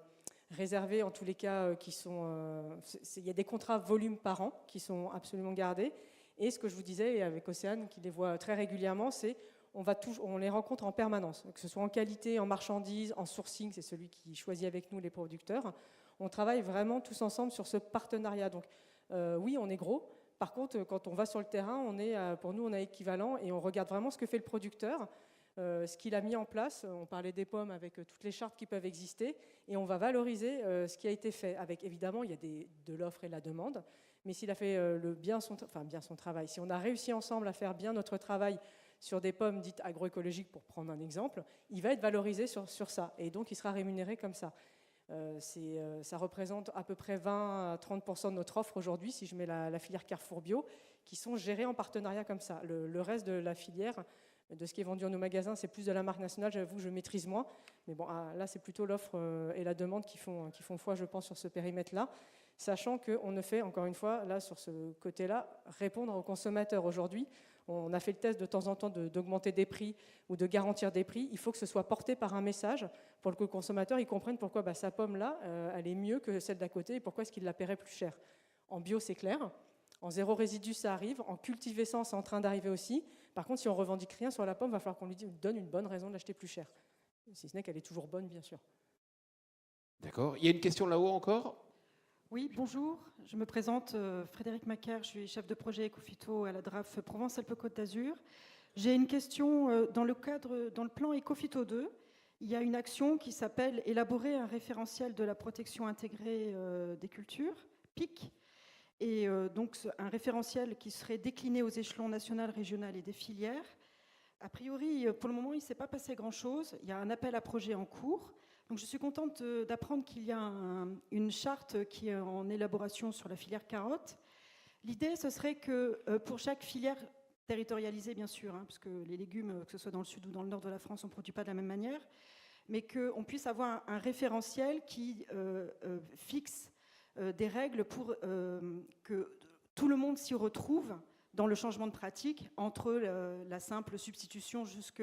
réservés, en tous les cas, il y a des contrats volume par an qui sont absolument gardés. Et ce que je vous disais, et avec Océane, qui les voit très régulièrement, c'est on les rencontre en permanence, que ce soit en qualité, en marchandise, en sourcing, c'est celui qui choisit avec nous les producteurs. On travaille vraiment tous ensemble sur ce partenariat. Donc oui, on est gros. Par contre, quand on va sur le terrain, pour nous, on est équivalent, et on regarde vraiment ce que fait le producteur, ce qu'il a mis en place. On parlait des pommes avec toutes les chartes qui peuvent exister, et on va valoriser ce qui a été fait. Avec, évidemment, il y a de l'offre et de la demande, mais s'il a fait bien son travail, si on a réussi ensemble à faire bien notre travail sur des pommes dites agroécologiques, pour prendre un exemple, il va être valorisé sur ça, et donc il sera rémunéré comme ça. Ça représente à peu près 20 à 30% de notre offre aujourd'hui, si je mets la filière Carrefour Bio, qui sont gérés en partenariat comme ça. Le reste de la filière, de ce qui est vendu en nos magasins, c'est plus de la marque nationale, j'avoue que je maîtrise moins. Mais bon, là, c'est plutôt l'offre et la demande qui font foi, je pense, sur ce périmètre-là. Sachant qu'on ne fait, encore une fois, là, sur ce côté-là, répondre aux consommateurs. Aujourd'hui, on a fait le test de temps en temps d'augmenter des prix ou de garantir des prix. Il faut que ce soit porté par un message pour que le consommateur il comprenne pourquoi sa pomme-là, elle est mieux que celle d'à côté, et pourquoi est-ce qu'il la paierait plus cher. En bio, c'est clair. En zéro résidu, ça arrive. En cultivé sans, c'est en train d'arriver aussi. Par contre, si on revendique rien sur la pomme, il va falloir qu'on lui donne une bonne raison de l'acheter plus cher. Si ce n'est qu'elle est toujours bonne, bien sûr. D'accord. Il y a une question là-haut encore? Oui, bonjour. Je me présente, Frédéric Macaire, je suis chef de projet Ecophyto à la DRAF Provence-Alpes-Côte d'Azur. J'ai une question dans le plan Ecophyto 2. Il y a une action qui s'appelle « Élaborer un référentiel de la protection intégrée des cultures », PIC, et donc un référentiel qui serait décliné aux échelons national, régional et des filières. A priori, pour le moment, il ne s'est pas passé grand-chose. Il y a un appel à projet en cours. Donc je suis contente d'apprendre qu'il y a une charte qui est en élaboration sur la filière carotte. L'idée, ce serait que pour chaque filière territorialisée, bien sûr, parce que les légumes, que ce soit dans le sud ou dans le nord de la France, on ne produit pas de la même manière, mais qu'on puisse avoir un référentiel qui fixe des règles pour que tout le monde s'y retrouve dans le changement de pratique, entre la simple substitution jusque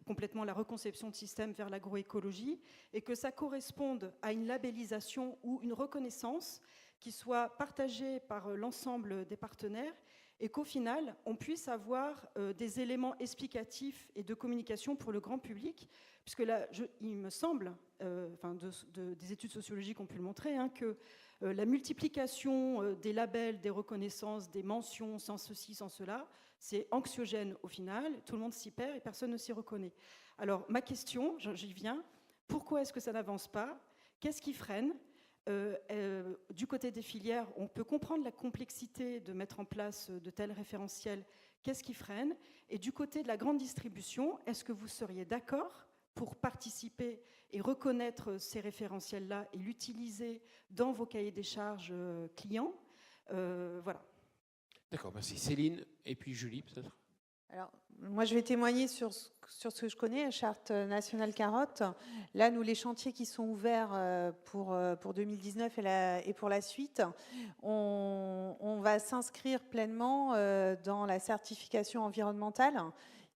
complètement la reconception de systèmes vers l'agroécologie, et que ça corresponde à une labellisation ou une reconnaissance qui soit partagée par l'ensemble des partenaires, et qu'au final, on puisse avoir des éléments explicatifs et de communication pour le grand public, puisque là, il me semble, des études sociologiques ont pu le montrer, que la multiplication des labels, des reconnaissances, des mentions, sans ceci, sans cela, c'est anxiogène au final, tout le monde s'y perd et personne ne s'y reconnaît. Alors, ma question, j'y viens, pourquoi est-ce que ça n'avance pas? Qu'est-ce qui freine? Du côté des filières, on peut comprendre la complexité de mettre en place de tels référentiels. Qu'est-ce qui freine? Et du côté de la grande distribution, est-ce que vous seriez d'accord pour participer et reconnaître ces référentiels-là et l'utiliser dans vos cahiers des charges clients? Voilà. D'accord, merci. Céline et puis Julie, peut-être. Alors, moi, je vais témoigner sur ce que je connais, la Charte nationale carotte. Là, nous, les chantiers qui sont ouverts pour 2019 et pour la suite, on va s'inscrire pleinement dans la certification environnementale.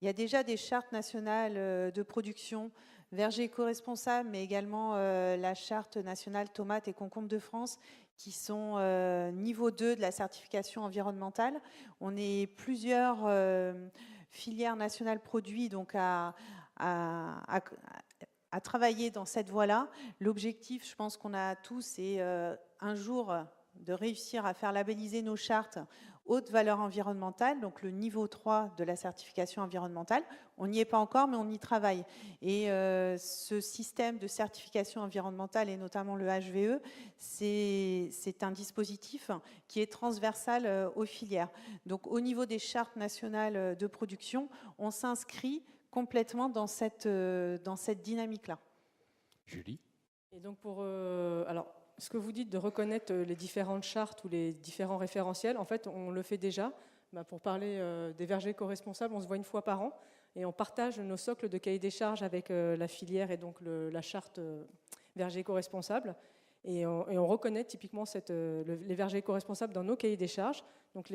Il y a déjà des chartes nationales de production, verger éco-responsable, mais également la charte nationale tomates et concombres de France, qui sont niveau 2 de la certification environnementale. On est plusieurs filières nationales produits donc à travailler dans cette voie-là. L'objectif, je pense qu'on a tous, c'est un jour de réussir à faire labelliser nos chartes haute valeur environnementale, donc le niveau 3 de la certification environnementale. On n'y est pas encore, mais on y travaille. Et ce système de certification environnementale, et notamment le HVE, c'est un dispositif qui est transversal aux filières. Donc au niveau des chartes nationales de production, on s'inscrit complètement dans cette dynamique-là. Julie? Et donc alors, ce que vous dites de reconnaître les différentes chartes ou les différents référentiels, en fait, on le fait déjà. Pour parler des vergers éco-responsables, on se voit une fois par an et on partage nos socles de cahiers des charges avec la filière et donc la charte verger éco-responsable. Et on reconnaît typiquement les vergers éco-responsables dans nos cahiers des charges. Donc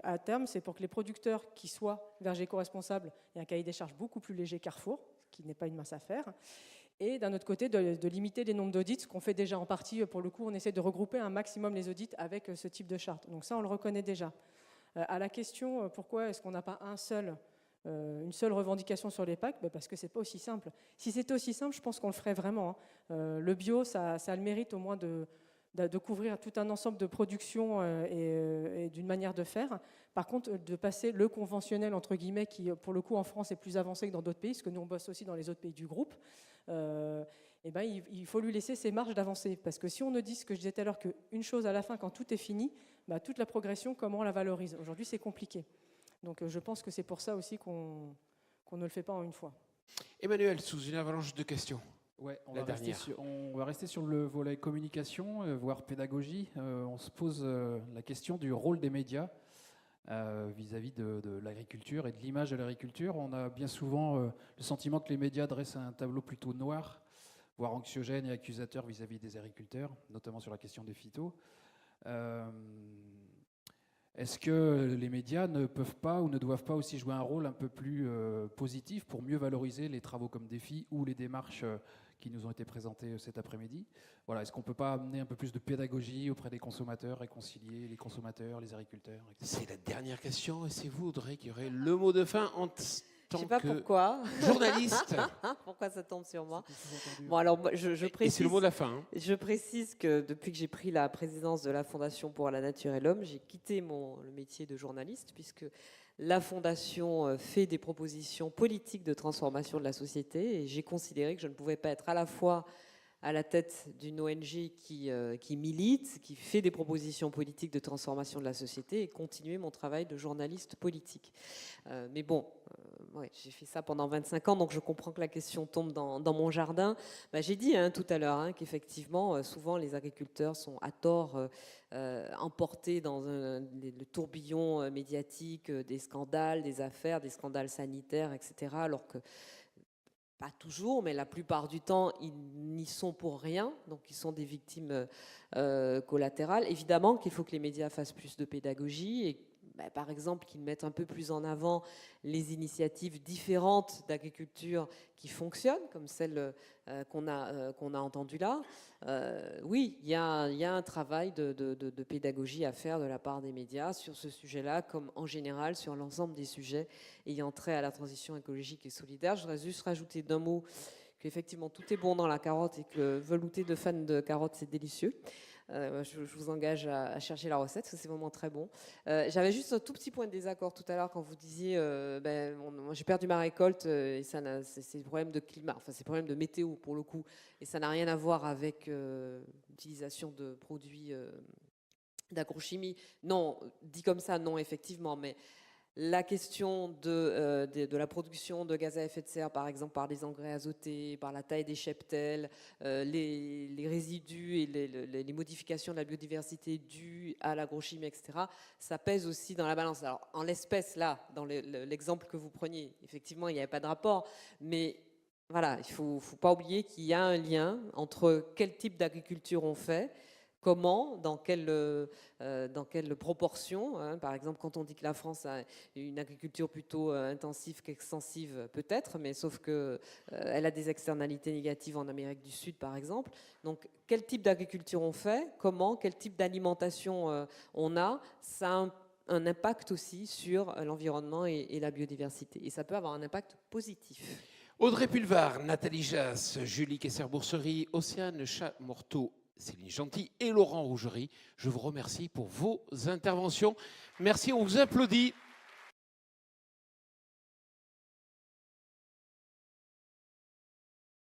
à terme, c'est pour que les producteurs qui soient vergers éco-responsables aient un cahier des charges beaucoup plus léger Carrefour, ce qui n'est pas une mince affaire. Et d'un autre côté, de limiter les nombres d'audits, ce qu'on fait déjà en partie. Pour le coup, on essaie de regrouper un maximum les audits avec ce type de charte. Donc ça, on le reconnaît déjà. À la question, pourquoi est-ce qu'on n'a pas une seule revendication sur les PAC? Parce que ce n'est pas aussi simple. Si c'était aussi simple, je pense qu'on le ferait vraiment. Le bio, ça a le mérite au moins de couvrir tout un ensemble de productions et d'une manière de faire. Par contre, de passer le conventionnel, entre guillemets, qui, pour le coup, en France, est plus avancé que dans d'autres pays, parce que nous, on bosse aussi dans les autres pays du groupe, il faut lui laisser ses marges d'avancer. Parce que si on ne dit ce que je disais tout à l'heure, qu'une chose à la fin, quand tout est fini, toute la progression, comment on la valorise? Aujourd'hui, c'est compliqué. Donc, je pense que c'est pour ça aussi qu'on ne le fait pas en une fois. Emmanuel, sous une avalanche de questions. Ouais, on va rester sur le volet communication, voire pédagogie. On se pose la question du rôle des médias vis-à-vis de l'agriculture et de l'image de l'agriculture. On a bien souvent le sentiment que les médias dressent un tableau plutôt noir, voire anxiogène et accusateur vis-à-vis des agriculteurs, notamment sur la question des phytos. Est-ce que les médias ne peuvent pas ou ne doivent pas aussi jouer un rôle un peu plus positif pour mieux valoriser les travaux comme défi ou les démarches qui nous ont été présentées cet après-midi? Voilà, est-ce qu'on ne peut pas amener un peu plus de pédagogie auprès des consommateurs, réconcilier les consommateurs, les agriculteurs, etc. C'est la dernière question et c'est vous, Audrey, qui aurez le mot de fin en tant je sais pas que pourquoi. journaliste. Pourquoi ça tombe sur moi? Bon, alors, je précise, et c'est le mot de la fin. Hein. Je précise que depuis que j'ai pris la présidence de la Fondation pour la Nature et l'Homme, j'ai quitté le métier de journaliste, puisque la Fondation fait des propositions politiques de transformation de la société, et j'ai considéré que je ne pouvais pas être à la fois à la tête d'une ONG qui milite, qui fait des propositions politiques de transformation de la société, et continuer mon travail de journaliste politique. Mais bon, ouais, j'ai fait ça pendant 25 ans, donc je comprends que la question tombe dans mon jardin. Bah, j'ai dit tout à l'heure qu'effectivement, souvent les agriculteurs sont à tort emportés dans le tourbillon médiatique des scandales, des affaires, des scandales sanitaires, etc. Alors que pas toujours, mais la plupart du temps, ils n'y sont pour rien, donc ils sont des victimes collatérales. Évidemment qu'il faut que les médias fassent plus de pédagogie et par exemple qu'ils mettent un peu plus en avant les initiatives différentes d'agriculture qui fonctionnent, comme celle qu'on a entendue là. Oui, il y a un travail de pédagogie à faire de la part des médias sur ce sujet-là, comme en général sur l'ensemble des sujets ayant trait à la transition écologique et solidaire. Je voudrais juste rajouter d'un mot qu'effectivement tout est bon dans la carotte et que velouter de fans de carottes, c'est délicieux. Je vous engage à chercher la recette, parce que c'est vraiment très bon. J'avais juste un tout petit point de désaccord tout à l'heure quand vous disiez moi, j'ai perdu ma récolte et c'est des problèmes de climat, enfin c'est des problèmes de météo pour le coup, et ça n'a rien à voir avec l'utilisation de produits d'agrochimie. Non, dit comme ça, non, effectivement, mais la question de la production de gaz à effet de serre, par exemple par les engrais azotés, par la taille des cheptels, les résidus et les modifications de la biodiversité dues à l'agrochimie, etc., ça pèse aussi dans la balance. Alors, en l'espèce, là, dans l'exemple que vous preniez, effectivement, il n'y avait pas de rapport, mais voilà, il ne faut pas oublier qu'il y a un lien entre quel type d'agriculture on fait, comment, dans quelle proportion. Par exemple, quand on dit que la France a une agriculture plutôt intensive qu'extensive, peut-être, mais sauf qu'elle a des externalités négatives en Amérique du Sud, par exemple. Donc, quel type d'agriculture on fait, comment, quel type d'alimentation on a, ça a un impact aussi sur l'environnement et la biodiversité. Et ça peut avoir un impact positif. Audrey Pulvar, Nathalie Jass, Julie Kessler-Bourserie, Océane Chamorteau, Céline Gentil et Laurent Rougerie. Je vous remercie pour vos interventions. Merci, on vous applaudit.